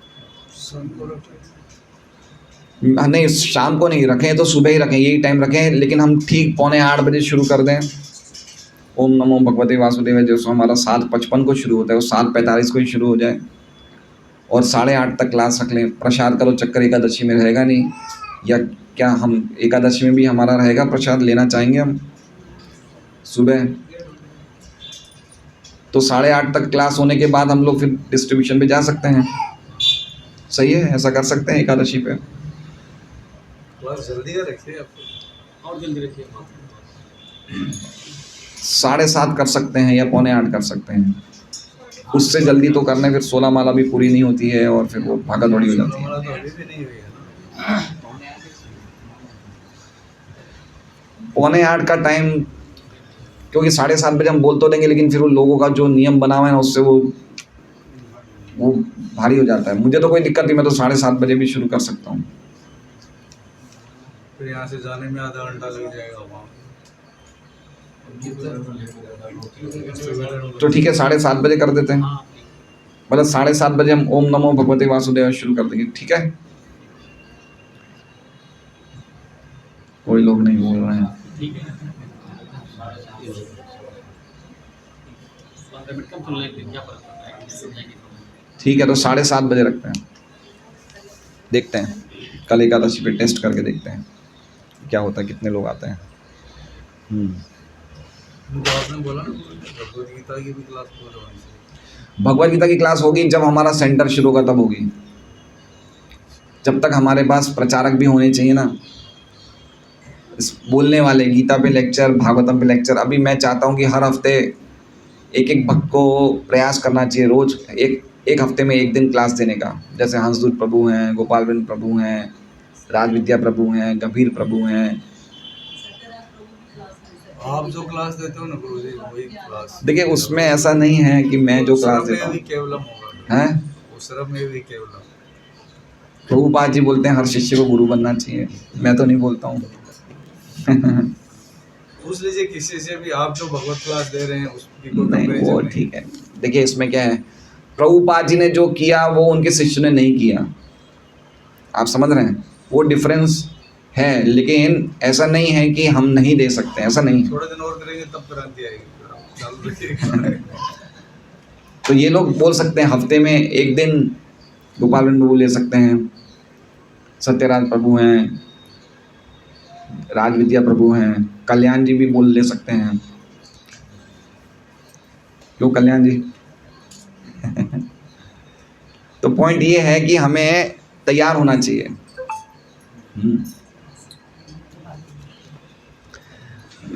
नहीं, शाम को नहीं रखें तो सुबह ही रखें, यही टाइम रखें, लेकिन हम ठीक 7:45 बजे शुरू कर दें। ओम नमो भगवते वासुदेव जो हमारा 7:55 को शुरू होता है वो 7:45 को ही शुरू हो जाए, और 8:30 तक क्लास रख लें। प्रसाद का तो चक्कर एकादशी में रहेगा नहीं, या क्या हम एकादशी में भी हमारा रहेगा प्रसाद, लेना चाहेंगे हम सुबह? तो 8:30 तक क्लास होने के बाद हम लोग फिर डिस्ट्रीब्यूशन पे जा सकते हैं। सही है, ऐसा कर सकते हैं एकादशी पे। क्लास जल्दी का रखिए, और जल्दी रखिए। 7:30 कर सकते हैं या 7:45 कर सकते हैं। उससे जल्दी तो करने फिर 16 माला भी पूरी नहीं होती है और फिर वो भागा दौड़ी हो जाती है। 7:45 का टाइम, क्योंकि 7:30 बजे हम बोल तो देंगे, लेकिन फिर वो लोगों का जो नियम बना हुआ है ना, उससे वो भारी हो जाता है। मुझे तो कोई दिक्कत नहीं, मैं तो 7:30 बजे भी शुरू कर सकता हूँ। फिर यहाँ से जाने में आधा घंटा लग जाएगा वहाँ। तो ठीक है, 7:30 बजे कर देते हैं। मतलब 7:30 बजे हम ओम नमो भगवते वासुदेव शुरू कर देंगे, ठीक है? कोई लोग नहीं बोल रहे हैं। ठीक है, तो 7:30 बजे रखते हैं। देखते हैं कल एकादशी पे टेस्ट करके देखते हैं क्या होता है, कितने लोग आते हैं। आपने बोला ना भगवद गीता की भी क्लास होगी। भगवद गीता की क्लास होगी जब हमारा सेंटर शुरू होगा तब होगी। जब तक हमारे पास प्रचारक भी होने चाहिए ना, बोलने वाले, गीता पे लेक्चर, भागवतम पे लेक्चर। अभी मैं चाहता हूँ कि हर हफ्ते एक भक्त को प्रयास करना चाहिए, रोज एक हफ्ते में 1 दिन क्लास देने का। जैसे हंसदूत प्रभु हैं, गोपालविंद प्रभु हैं, राजविद्या प्रभु हैं, गंभीर प्रभु हैं। आप जो क्लास देते हो ना गुरु जी, वही क्लास। देखिए, उसमें ऐसा नहीं है कि मैं जो क्लास देता हूँ केवलम होगा, हैं, उसरम में भी केवलम। प्रभुपाद जी बोलते हैं हर शिष्य को गुरु बनना चाहिए, मैं तो नहीं बोलता हूँ। पूछ लीजिए किसी से भी, आप जो भगवत क्लास दे रहे हैं उसकी कोई नहीं वो कंपैरिजन नहीं। ठीक है। देखिए इसमें क्या है, प्रभुपाद जी ने जो किया वो उनके शिष्य ने नहीं किया, आप समझ रहे हैं, वो डिफरेंस है। लेकिन ऐसा नहीं है कि हम नहीं दे सकते, ऐसा नहीं है। थोड़े दिन और करेंगे तब क्रांति आएगी, फिर आप चालू रखिएगा। तो ये लोग बोल सकते हैं हफ्ते में एक दिन गोपाल प्रभु ले सकते हैं, सत्यराज प्रभु हैं, राज विद्या प्रभु हैं, कल्याण जी भी बोल ले सकते हैं। क्यों कल्याण जी? तो पॉइंट ये है कि हमें तैयार होना चाहिए।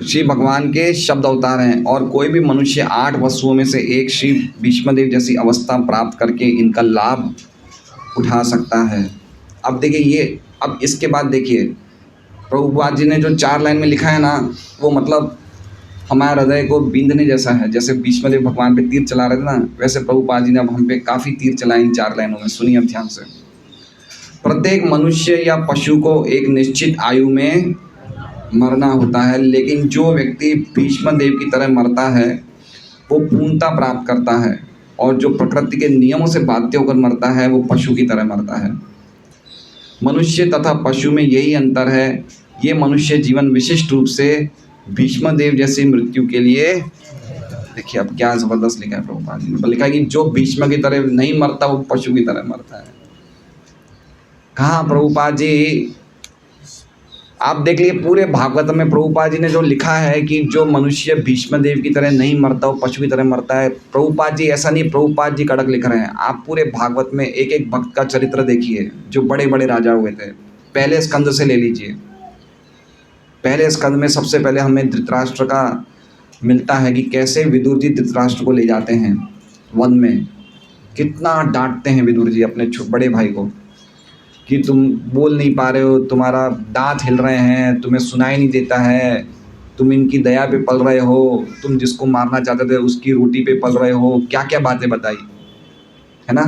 श्री भगवान के शब्द अवतार हैं और कोई भी मनुष्य 8 वसुओं में से एक श्री भीष्मदेव जैसी अवस्था प्राप्त करके इनका लाभ उठा सकता है। अब देखिए ये, अब इसके बाद देखिए प्रभुपाद जी ने जो 4 लाइन में लिखा है ना, वो मतलब हमारे हृदय को बींधने जैसा है। जैसे भीष्मदेव भगवान पे तीर चला रहे थे ना, वैसे प्रभुपाद जी ने अब हम पे काफ़ी तीर चलाए इन 4 लाइनों में। सुनिए अब ध्यान से। प्रत्येक मनुष्य या पशु को एक निश्चित आयु में मरना होता है, लेकिन जो व्यक्ति भीष्मदेव की तरह मरता है वो पूर्णता प्राप्त करता है, और जो प्रकृति के नियमों से बाध्य होकर मरता है वो पशु की तरह मरता है। मनुष्य तथा पशु में यही अंतर है, ये मनुष्य जीवन विशिष्ट रूप से भीष्मदेव जैसी मृत्यु के लिए, देखिए अब क्या ज़बरदस्त लिखा है प्रभुपाद जी ने, लिखा है कि जो भीष्म की तरह नहीं मरता वो पशु की तरह मरता है। कहाँ प्रभुपाद जी, आप देख लिए पूरे भागवत में प्रभुपाद जी ने जो लिखा है कि जो मनुष्य भीष्मदेव की तरह नहीं मरता वो पशु की तरह मरता है। प्रभुपाद जी ऐसा नहीं, प्रभुपाद जी कड़क लिख रहे हैं। आप पूरे भागवत में एक एक भक्त का चरित्र देखिए, जो बड़े बड़े राजा हुए थे। पहले स्कंद से ले लीजिए, पहले स्कंद में सबसे पहले हमें धृतराष्ट्र का मिलता है कि कैसे विदुर जी धृतराष्ट्र को ले जाते हैं वन में, कितना डांटते हैं विदुर जी अपने बड़े भाई को कि तुम बोल नहीं पा रहे हो, तुम्हारा दांत हिल रहे हैं, तुम्हें सुनाई नहीं देता है, तुम इनकी दया पे पल रहे हो, तुम जिसको मारना चाहते थे उसकी रोटी पे पल रहे हो, क्या क्या बातें बताई है ना।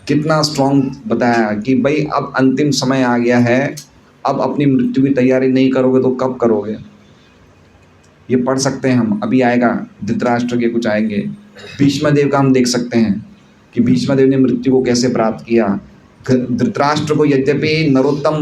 कितना स्ट्रॉन्ग बताया कि भाई अब अंतिम समय आ गया है, अब अपनी मृत्यु की तैयारी नहीं करोगे तो कब करोगे। ये पढ़ सकते हैं हम, अभी आएगा धृतराष्ट्र के कुछ आएंगे। भीष्मदेव का हम देख सकते हैं कि भीष्मदेव ने मृत्यु को कैसे प्राप्त किया। धृतराष्ट्र को यद्यपि नरोत्तम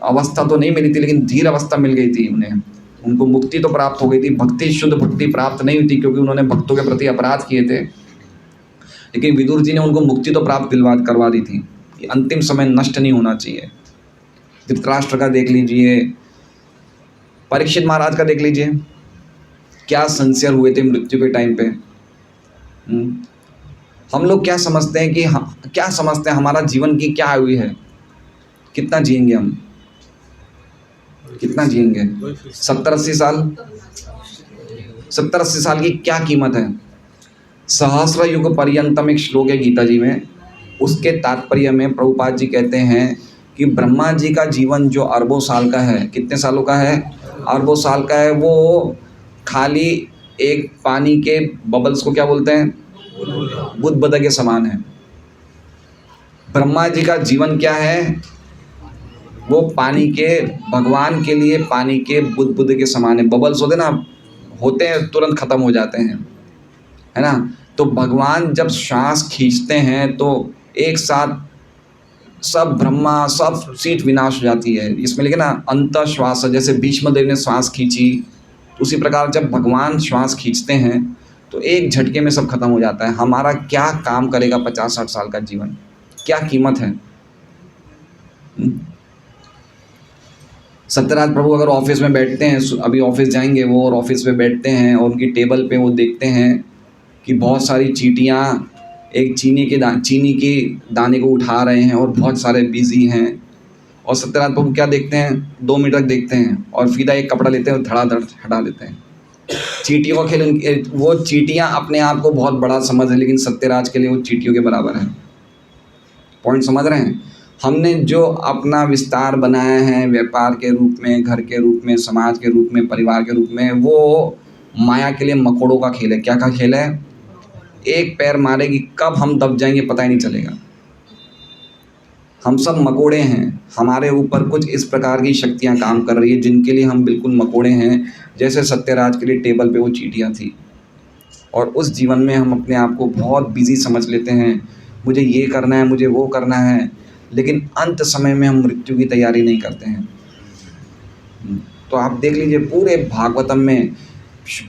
अवस्था तो नहीं मिली थी, लेकिन धीर अवस्था मिल गई थी उन्हें, उनको मुक्ति तो प्राप्त हो गई थी, भक्ति शुद्ध भक्ति प्राप्त नहीं हुई थी क्योंकि उन्होंने भक्तों के प्रति अपराध किए थे। लेकिन विदुर जी ने उनको मुक्ति तो प्राप्त करवा दी थी कि अंतिम समय नष्ट नहीं होना चाहिए। धृतराष्ट्र का देख लीजिए, परीक्षित महाराज का देख लीजिए, क्या सिंसियर हुए थे मृत्यु के टाइम पे। हम लोग क्या समझते हैं कि क्या समझते हैं हमारा जीवन की क्या आयु है, कितना जिएंगे हम, कितना जिएंगे? 70-80 साल, 70-80 साल की क्या कीमत है। सहस्र युग पर्यंतम एक श्लोक है गीता जी में, उसके तात्पर्य में प्रभुपाद जी कहते हैं कि ब्रह्मा जी का जीवन जो अरबों साल का है, कितने सालों का है? अरबों साल का है। वो खाली एक पानी के बबल्स को क्या बोलते हैं? बुदबुद के समान है। ब्रह्मा जी का जीवन क्या है? वो पानी के, भगवान के लिए पानी के बुदबुद के समान है। बबल्स होते ना, होते हैं तुरंत ख़त्म हो जाते हैं, है ना। तो भगवान जब श्वास खींचते हैं तो एक साथ सब ब्रह्मा, सब सीट विनाश हो जाती है। इसमें लिखे ना अंत श्वास, जैसे भीष्मदेव ने श्वास खींची, उसी प्रकार जब भगवान श्वास खींचते हैं तो एक झटके में सब खत्म हो जाता है। हमारा क्या काम करेगा 50-60 साल का जीवन, क्या कीमत है। सत्यराज प्रभु अगर ऑफिस में बैठते हैं, अभी ऑफिस जाएंगे वो, और ऑफिस में बैठते हैं और उनकी टेबल पे वो देखते हैं कि बहुत सारी चींटियाँ एक चीनी के दाने को उठा रहे हैं और बहुत सारे बिजी हैं, और सत्यनारायण प्रभु क्या देखते हैं? 2 मिनट तक देखते हैं और सीधा एक कपड़ा लेते हैं और धड़ाधड़ हटा लेते हैं। चींटियों का खेल, वो चींटियाँ अपने आप को बहुत बड़ा समझ है, लेकिन सत्यराज के लिए वो चींटियों के बराबर है। पॉइंट समझ रहे हैं? हमने जो अपना विस्तार बनाया है व्यापार के रूप में, घर के रूप में, समाज के रूप में, परिवार के रूप में, वो माया के लिए मकोड़ों का खेल है। क्या का खेल है? एक पैर मारेगी, कब हम दब जाएंगे पता ही नहीं चलेगा। हम सब मकोड़े हैं, हमारे ऊपर कुछ इस प्रकार की शक्तियाँ काम कर रही है जिनके लिए हम बिल्कुल मकोड़े हैं। जैसे सत्यराज के लिए टेबल पे वो चींटियाँ थी, और उस जीवन में हम अपने आप को बहुत बिजी समझ लेते हैं, मुझे ये करना है, मुझे वो करना है, लेकिन अंत समय में हम मृत्यु की तैयारी नहीं करते हैं। तो आप देख लीजिए पूरे भागवतम में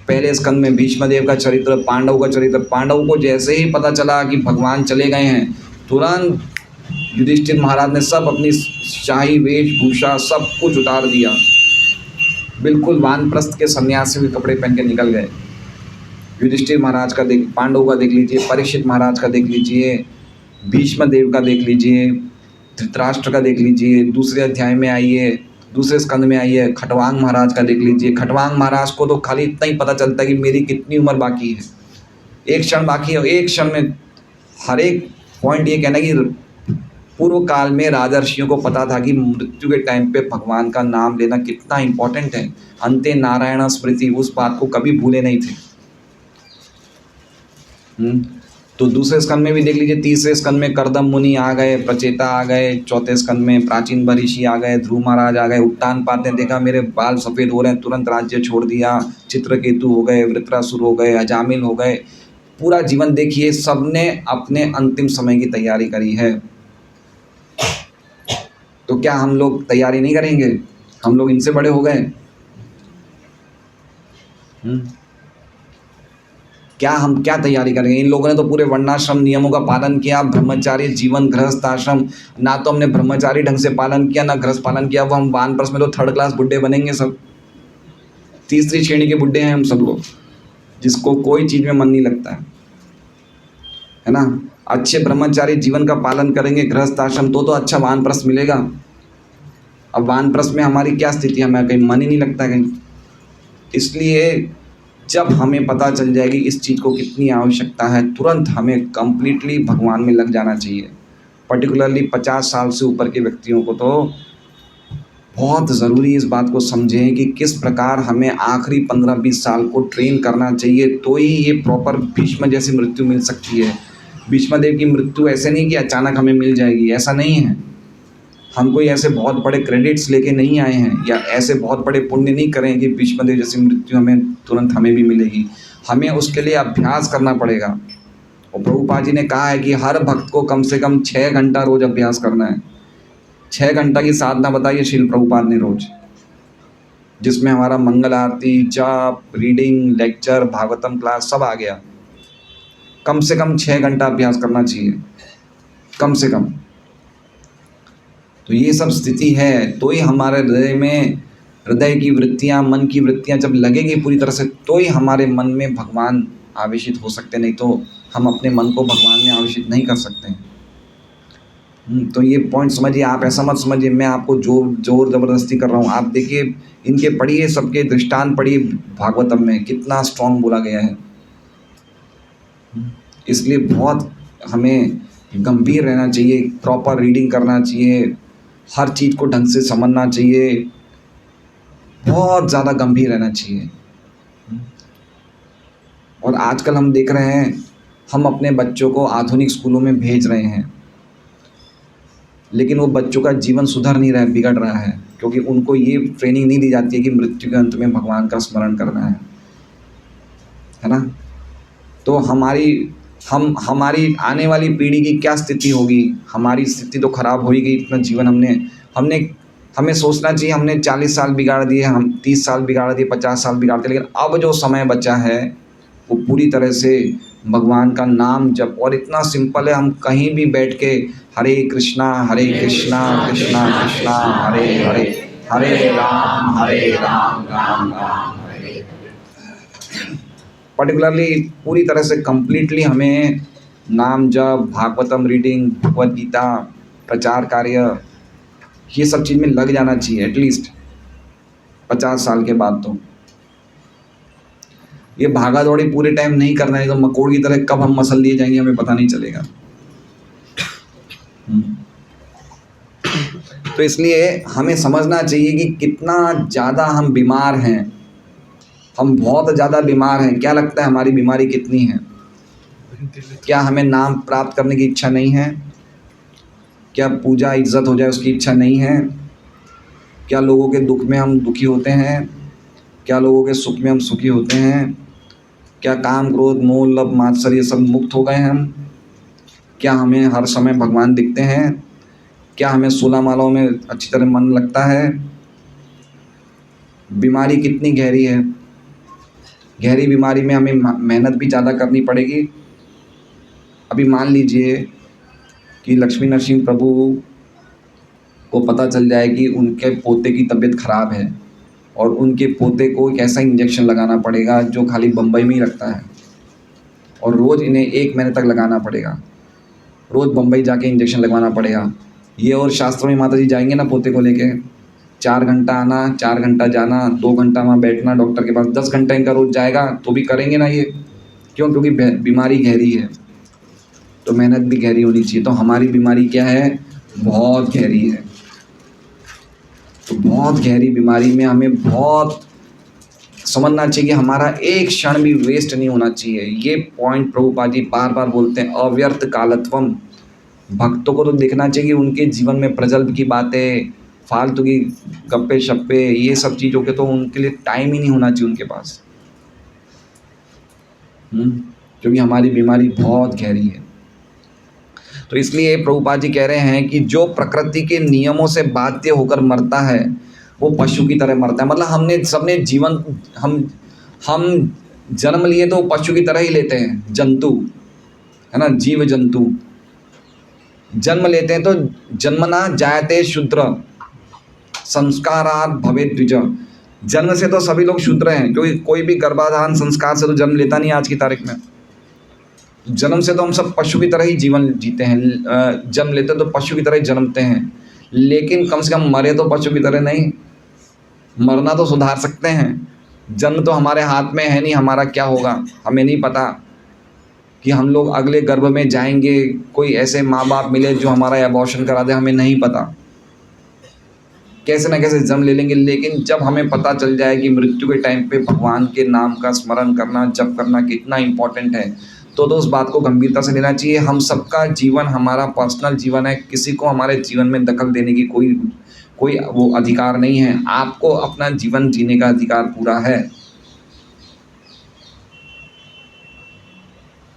पहले स्कंद में भीष्मदेव का चरित्र, पांडव का चरित्र, पांडव को जैसे ही पता चला कि भगवान चले गए हैं, तुरंत युधिष्ठिर महाराज ने सब अपनी शाही वेशभूषा सब कुछ उतार दिया, बिल्कुल वानप्रस्थ के सन्यासी हुए कपड़े पहन के निकल गए। युधिष्ठिर महाराज का देख, पांडव का देख लीजिए, परीक्षित महाराज का देख लीजिए, भीष्मदेव का देख लीजिए, धृतराष्ट्र का देख लीजिए, दूसरे अध्याय में आइए, दूसरे स्कंद में आइए, खटवांग महाराज का देख लीजिए। खटवांग महाराज को तो खाली इतना ही पता चलता है कि मेरी कितनी उम्र बाकी है, एक क्षण बाकी है, एक क्षण में हर एक पॉइंट ये कहना कि पूर्व काल में राजर्षियों को पता था कि मृत्यु के टाइम पे भगवान का नाम लेना कितना इम्पोर्टेंट है। अंते नारायण स्मृति, उस बात को कभी भूले नहीं थे। तो दूसरे स्कंद में भी देख लीजिए, तीसरे स्कंद में करदम मुनि आ गए, प्रचेता आ गए, चौथे स्कंद में प्राचीन ऋषि आ गए, ध्रुव महाराज आ गए। उत्तानपाद ने देखा मेरे बाल सफ़ेद हो रहे हैं, तुरंत राज्य छोड़ दिया। चित्रकेतु हो गए, वृत्रासुर हो गए, अजामिल हो गए। पूरा जीवन देखिए, सबने अपने अंतिम समय की तैयारी करी है। तो क्या हम लोग तैयारी नहीं करेंगे? हम लोग इनसे बड़े हो गए। हम क्या तैयारी करेंगे? इन लोगों ने तो पूरे वर्णाश्रम नियमों का पालन किया, ब्रह्मचारी जीवन, गृहस्थ आश्रम। ना तो हमने ब्रह्मचारी ढंग से पालन किया, ना गृहस्थ पालन किया। वो हम वानप्रस्थ में तो थर्ड क्लास बुड्ढे बनेंगे, सब तीसरी श्रेणी के बुड्ढे हैं हम सब लोग, जिसको कोई चीज़ में मन नहीं लगता है ना। अच्छे ब्रह्मचारी जीवन का पालन करेंगे, गृहस्थ आश्रम, तो अच्छा वानप्रस्थ मिलेगा। अब वानप्रस्थ में हमारी क्या स्थिति है? हमें कहीं मन ही नहीं लगता कहीं। इसलिए जब हमें पता चल जाएगी इस चीज़ को कितनी आवश्यकता है, तुरंत हमें कंप्लीटली भगवान में लग जाना चाहिए। पर्टिकुलरली 50 साल से ऊपर के व्यक्तियों को तो बहुत ज़रूरी इस बात को समझें कि किस प्रकार हमें आखिरी 15-20 साल को ट्रेन करना चाहिए, तो ही ये प्रॉपर भीष्म जैसी मृत्यु मिल सकती है। भीष्मदेव की मृत्यु ऐसे नहीं कि अचानक हमें मिल जाएगी, ऐसा नहीं है। हम कोई ऐसे बहुत बड़े क्रेडिट्स लेके नहीं आए हैं, या ऐसे बहुत बड़े पुण्य नहीं करें कि भीष्मदेव जैसी मृत्यु तुरंत हमें भी मिलेगी। हमें उसके लिए अभ्यास करना पड़ेगा। और प्रभुपाद जी ने कहा है कि हर भक्त को कम से कम 6 घंटा रोज अभ्यास करना है। 6 घंटा की साधना बताइए श्रील प्रभुपाद ने रोज, जिसमें हमारा मंगल आरती, जाप, रीडिंग, लेक्चर, भागवतम क्लास सब आ गया। कम से कम 6 घंटा अभ्यास करना चाहिए, कम से कम। तो ये सब स्थिति है, तो ही हमारे हृदय की वृत्तियाँ, मन की वृत्तियाँ जब लगेगी पूरी तरह से, तो ही हमारे मन में भगवान आवेशित हो सकते, नहीं तो हम अपने मन को भगवान में आवेशित नहीं कर सकते हैं। तो ये पॉइंट समझिए। आप ऐसा मत समझिए मैं आपको जोर ज़बरदस्ती कर रहा हूँ। आप देखिए, इनके पढ़िए, सबके दृष्टांत पढ़िए, भागवतम में कितना स्ट्रॉन्ग बोला गया है। इसलिए बहुत हमें गंभीर रहना चाहिए, प्रॉपर रीडिंग करना चाहिए, हर चीज़ को ढंग से समझना चाहिए, बहुत ज़्यादा गंभीर रहना चाहिए। और आजकल हम देख रहे हैं, हम अपने बच्चों को आधुनिक स्कूलों में भेज रहे हैं, लेकिन वो बच्चों का जीवन सुधर नहीं रहा है, बिगड़ रहा है, क्योंकि उनको ये ट्रेनिंग नहीं दी जाती है कि मृत्यु के अंत में भगवान का स्मरण करना है ना। तो हमारी आने वाली पीढ़ी की क्या स्थिति होगी? हमारी स्थिति तो खराब हो ही गई। इतना जीवन हमें सोचना चाहिए, हमने 40 साल बिगाड़ दिए, हम 30 साल बिगाड़ दिए, 50 साल बिगाड़ दिए, लेकिन अब जो समय बचा है वो पूरी तरह से भगवान का नाम जप। और इतना सिंपल है, हम कहीं भी बैठ के हरे कृष्णा कृष्णा कृष्णा हरे हरे, हरे राम राम राम हरे। पर्टिकुलरली पूरी तरह से कंप्लीटली हमें नाम जप, भागवतम रीडिंग, भगवद गीता, प्रचार कार्य, ये सब चीज़ में लग जाना चाहिए एटलीस्ट 50 साल के बाद। तो ये भागा दौड़ी पूरे टाइम नहीं करना है, तो मकोड़ की तरह कब हम मसल दिए जाएंगे हमें पता नहीं चलेगा। तो इसलिए हमें समझना चाहिए कि कितना ज़्यादा हम बीमार हैं, हम बहुत ज़्यादा बीमार हैं। क्या लगता है हमारी बीमारी कितनी है? क्या हमें नाम प्राप्त करने की इच्छा नहीं है? क्या पूजा इज्जत हो जाए उसकी इच्छा नहीं है? क्या लोगों के दुख में हम दुखी होते हैं? क्या लोगों के सुख में हम सुखी होते हैं? क्या काम क्रोध मोह लोभ मात्सर्य सब मुक्त हो गए हम? क्या हमें हर समय भगवान दिखते हैं? क्या हमें 16 मालाओं में अच्छी तरह मन लगता है? बीमारी कितनी गहरी है? गहरी बीमारी में हमें मेहनत भी ज़्यादा करनी पड़ेगी। अभी मान लीजिए कि लक्ष्मी नरसिंह प्रभु को पता चल जाए कि उनके पोते की तबीयत खराब है और उनके पोते को एक ऐसा इंजेक्शन लगाना पड़ेगा जो खाली बम्बई में ही लगता है और रोज़ इन्हें 1 महीने तक लगाना पड़ेगा। रोज़ बम्बई जाके इंजेक्शन लगवाना पड़ेगा। ये और शास्त्र में माता जी जाएंगे ना पोते को लेके, 4 घंटा आना, 4 घंटा जाना, 2 घंटा वहाँ बैठना डॉक्टर के पास, 10 घंटा इनका रोज़ जाएगा तो भी करेंगे ना ये? क्यों? क्योंकि बीमारी गहरी है, तो मेहनत भी गहरी होनी चाहिए। तो हमारी बीमारी क्या है? बहुत गहरी है। तो बहुत गहरी बीमारी में हमें बहुत समझना चाहिए कि हमारा एक क्षण भी वेस्ट नहीं होना चाहिए। ये पॉइंट प्रभुपाद जी बार बार बोलते हैं, अव्यर्थ कालत्वम। भक्तों को तो देखना चाहिए कि उनके जीवन में प्रजल्प की बातें, फालतू की गप्पे शप्पे, ये सब चीज़ों के तो उनके लिए टाइम ही नहीं होना चाहिए उनके पास। क्योंकि हमारी बीमारी बहुत गहरी है। तो इसलिए प्रभुपाद जी कह रहे हैं कि जो प्रकृति के नियमों से बाध्य होकर मरता है वो पशु की तरह मरता है। मतलब हमने सबने जीवन हम जन्म लिए तो पशु की तरह ही लेते हैं, जंतु है ना, जीव जंतु जन्म लेते हैं। तो जन्मना जायते शूद्र संस्कारात् भवेत् द्विज। जन्म से तो सभी लोग शूद्र हैं, क्योंकि कोई भी गर्भाधान संस्कार से तो जन्म लेता नहीं आज की तारीख में। जन्म से तो हम सब पशु की तरह ही जीवन जीते हैं, जन्म लेते तो पशु की तरह ही जन्मते हैं। लेकिन कम से कम मरे तो पशु की तरह नहीं, मरना तो सुधार सकते हैं। जन्म तो हमारे हाथ में है नहीं, हमारा क्या होगा हमें नहीं पता कि हम लोग अगले गर्भ में जाएंगे, कोई ऐसे माँ बाप मिले जो हमारा अबॉर्शन करा दे, हमें नहीं पता, कैसे ना कैसे जन्म ले लेंगे। लेकिन जब हमें पता चल जाए कि मृत्यु के टाइम पे भगवान के नाम का स्मरण करना, जप करना कितना इम्पोर्टेंट है, तो उस बात को गंभीरता से लेना चाहिए। हम सबका जीवन हमारा पर्सनल जीवन है, किसी को हमारे जीवन में दखल देने की कोई वो अधिकार नहीं है। आपको अपना जीवन जीने का अधिकार पूरा है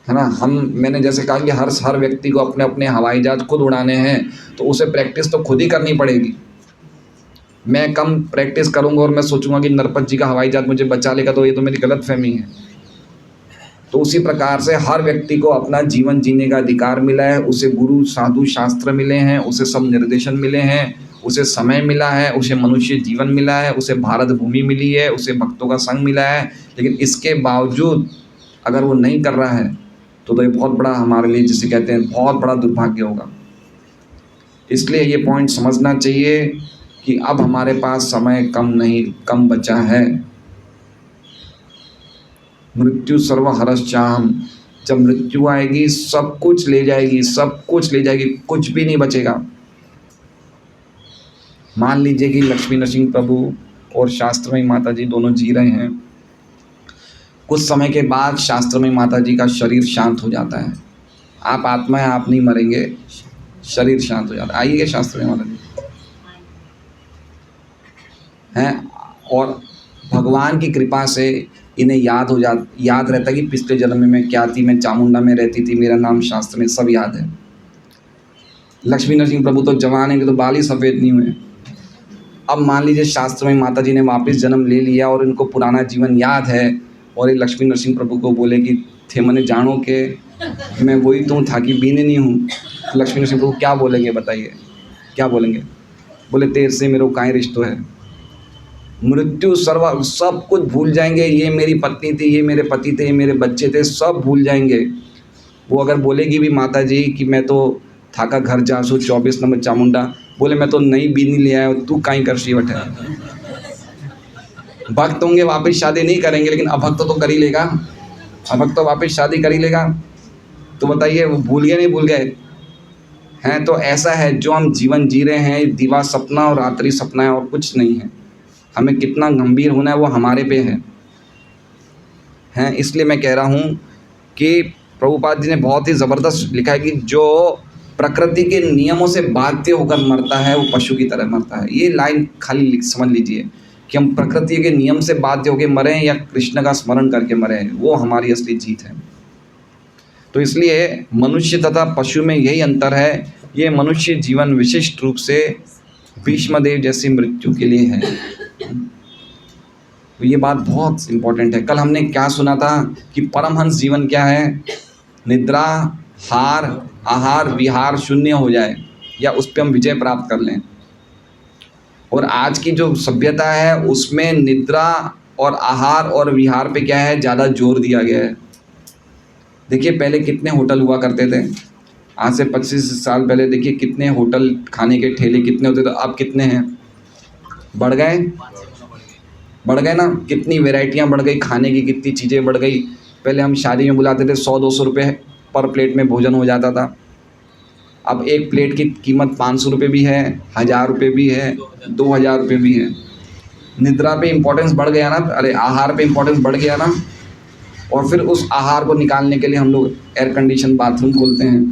ना। मैंने जैसे कहा कि हर व्यक्ति को अपने अपने हवाई जहाज खुद उड़ाने हैं, तो उसे प्रैक्टिस तो खुद ही करनी पड़ेगी। मैं कम प्रैक्टिस करूंगा और मैं सोचूंगा कि नरपत जी का हवाई जहाज मुझे बचा लेगा, तो ये तो मेरी गलतफहमी है। तो उसी प्रकार से हर व्यक्ति को अपना जीवन जीने का अधिकार मिला है। उसे गुरु साधु शास्त्र मिले हैं, उसे सब निर्देशन मिले हैं, उसे समय मिला है, उसे मनुष्य जीवन मिला है, उसे भारत भूमि मिली है, उसे भक्तों का संग मिला है। लेकिन इसके बावजूद अगर वो नहीं कर रहा है तो ये बहुत बड़ा हमारे लिए, जिसे कहते हैं, बहुत बड़ा दुर्भाग्य होगा। इसलिए ये पॉइंट समझना चाहिए कि अब हमारे पास समय कम बचा है। मृत्यु सर्वहरश्चाहम। जब मृत्यु आएगी सब कुछ ले जाएगी, सब कुछ ले जाएगी, कुछ भी नहीं बचेगा। मान लीजिए कि लक्ष्मी नरसिंह प्रभु और शास्त्र में माता जी दोनों जी रहे हैं। कुछ समय के बाद शास्त्र में माता जी का शरीर शांत हो जाता है। आप आत्मा है, आप नहीं मरेंगे, शरीर शांत हो जाता है। आइए शास्त्र में माता जी हैं, और भगवान की कृपा से इन्हें याद रहता है कि पिछले जन्म में मैं क्या थी, मैं चामुंडा में रहती थी, मेरा नाम शास्त्र में सब याद है। लक्ष्मी नरसिंह प्रभु तो जवान है कि तो बाल ही सफ़ेद नहीं हुए। अब मान लीजिए शास्त्र में माता जी ने वापस जन्म ले लिया और इनको पुराना जीवन याद है, और ये लक्ष्मी नरसिंह प्रभु को बोले कि थे मने जानो के मैं वही तो था कि बीने नहीं हूँ। तो लक्ष्मी नरसिंह प्रभु क्या बोलेंगे, बताइए क्या बोलेंगे? बोले तेरे से मेरे को काई रिश्तो है। मृत्यु सब कुछ भूल जाएंगे। ये मेरी पत्नी थी, ये मेरे पति थे, ये मेरे बच्चे थे, सब भूल जाएंगे। वो अगर बोलेगी भी माता जी कि मैं तो थाका घर जासू 24 नंबर चामुंडा, बोले मैं तो नई बीनी ले आया, तू काई कर सी बैठे। भक्त होंगे वापस शादी नहीं करेंगे, लेकिन अभक्त तो कर ही लेगा। अभक्त तो वापस शादी कर ही लेगा। तो बताइए वो भूल गए नहीं भूल गए हैं? तो ऐसा है, जो हम जीवन जी रहे हैं दिवा सपना और रात्रि सपना है और कुछ नहीं है। हमें कितना गंभीर होना है वो हमारे पे है। इसलिए मैं कह रहा हूँ कि प्रभुपाद जी ने बहुत ही ज़बरदस्त लिखा है कि जो प्रकृति के नियमों से बाध्य होकर मरता है वो पशु की तरह मरता है। ये लाइन खाली समझ लीजिए कि हम प्रकृति के नियम से बाध्य होकर मरें या कृष्ण का स्मरण करके मरें, वो हमारी असली जीत है। तो इसलिए मनुष्य तथा पशु में यही अंतर है। ये मनुष्य जीवन विशिष्ट रूप से भीष्मदेव जैसी मृत्यु के लिए है। तो ये बात बहुत इम्पोर्टेंट है। कल हमने क्या सुना था कि परमहंस जीवन क्या है? निद्रा, हार, आहार, विहार शून्य हो जाए या उस पर हम विजय प्राप्त कर लें। और आज की जो सभ्यता है उसमें निद्रा और आहार और विहार पे क्या है, ज़्यादा जोर दिया गया है। देखिए पहले कितने होटल हुआ करते थे, आज से 25 साल पहले देखिए कितने होटल, खाने के ठेले कितने होते थे, अब कितने हैं? बढ़ गए ना? कितनी वैरायटियाँ बढ़ गई, खाने की कितनी चीज़ें बढ़ गई। पहले हम शादी में बुलाते थे, 100-200 रुपये पर प्लेट में भोजन हो जाता था। अब एक प्लेट की कीमत 500 रुपये भी है, 1000 रुपये भी है, 2000 रुपये भी है। निद्रा पे इम्पोर्टेंस बढ़ गया ना, अरे आहार पे इम्पोर्टेंस बढ़ गया ना। और फिर उस आहार को निकालने के लिए हम लोग एयर कंडीशन बाथरूम खोलते हैं।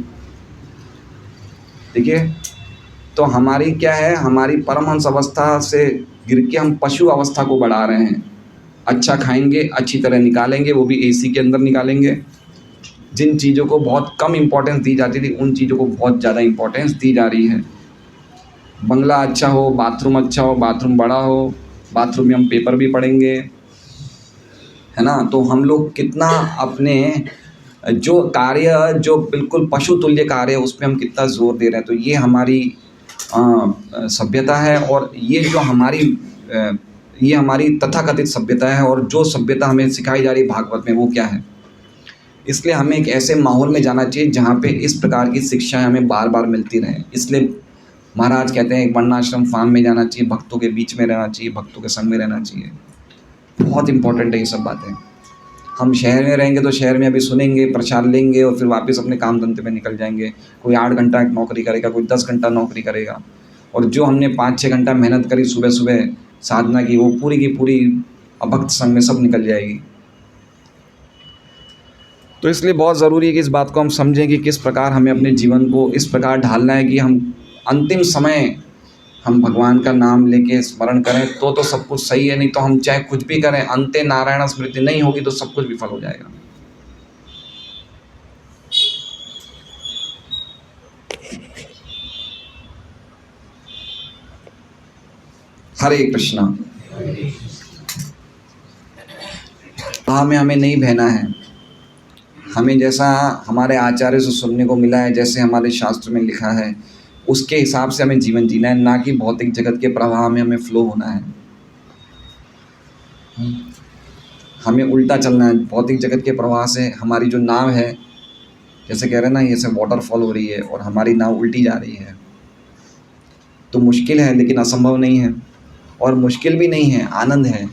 देखिए तो हमारी क्या है, हमारी परमहंस अवस्था से गिर के हम पशु अवस्था को बढ़ा रहे हैं। अच्छा खाएंगे, अच्छी तरह निकालेंगे, वो भी एसी के अंदर निकालेंगे। जिन चीज़ों को बहुत कम इम्पोर्टेंस दी जाती थी उन चीज़ों को बहुत ज़्यादा इम्पोर्टेंस दी जा रही है। बंगला अच्छा हो, बाथरूम अच्छा हो, बाथरूम बड़ा हो, बाथरूम में हम पेपर भी पढ़ेंगे, है ना। तो हम लोग कितना अपने जो कार्य, जो बिल्कुल पशु तुल्य कार्य है, उस पर हम कितना जोर दे रहे हैं। तो ये हमारी सभ्यता है। और ये जो हमारी तथाकथित सभ्यता है। और जो सभ्यता हमें सिखाई जा रही है भागवत में, वो क्या है? इसलिए हमें एक ऐसे माहौल में जाना चाहिए जहाँ पे इस प्रकार की शिक्षाएं हमें बार बार मिलती रहें। इसलिए महाराज कहते हैं एक वर्णाश्रम फार्म में जाना चाहिए, भक्तों के बीच में रहना चाहिए, भक्तों के संग में रहना चाहिए। बहुत इंपॉर्टेंट है ये सब बातें। हम शहर में रहेंगे तो शहर में अभी सुनेंगे, प्रचार लेंगे और फिर वापस अपने काम धंधे पे निकल जाएंगे। कोई 8 घंटा नौकरी करेगा, कोई 10 घंटा नौकरी करेगा। और जो हमने 5-6 घंटा मेहनत करी, सुबह सुबह साधना की, वो पूरी की पूरी अभक्त संग में सब निकल जाएगी। तो इसलिए बहुत ज़रूरी है कि इस बात को हम समझें कि किस प्रकार हमें अपने जीवन को इस प्रकार ढालना है कि हम अंतिम समय हम भगवान का नाम लेके स्मरण करें तो सब कुछ सही है। नहीं तो हम चाहे कुछ भी करें, अंते नारायण स्मृति नहीं होगी तो सब कुछ विफल हो जाएगा। हरे कृष्णा। हमें नहीं बहना है। हमें जैसा हमारे आचार्य से सुनने को मिला है, जैसे हमारे शास्त्र में लिखा है, उसके हिसाब से हमें जीवन जीना है, ना कि भौतिक जगत के प्रवाह में हमें फ्लो होना है। हमें उल्टा चलना है। भौतिक जगत के प्रवाह से हमारी जो नाव है, जैसे कह रहे हैं ना, ये सब वाटरफॉल हो रही है और हमारी नाव उल्टी जा रही है। तो मुश्किल है लेकिन असंभव नहीं है। और मुश्किल भी नहीं है, आनंद है।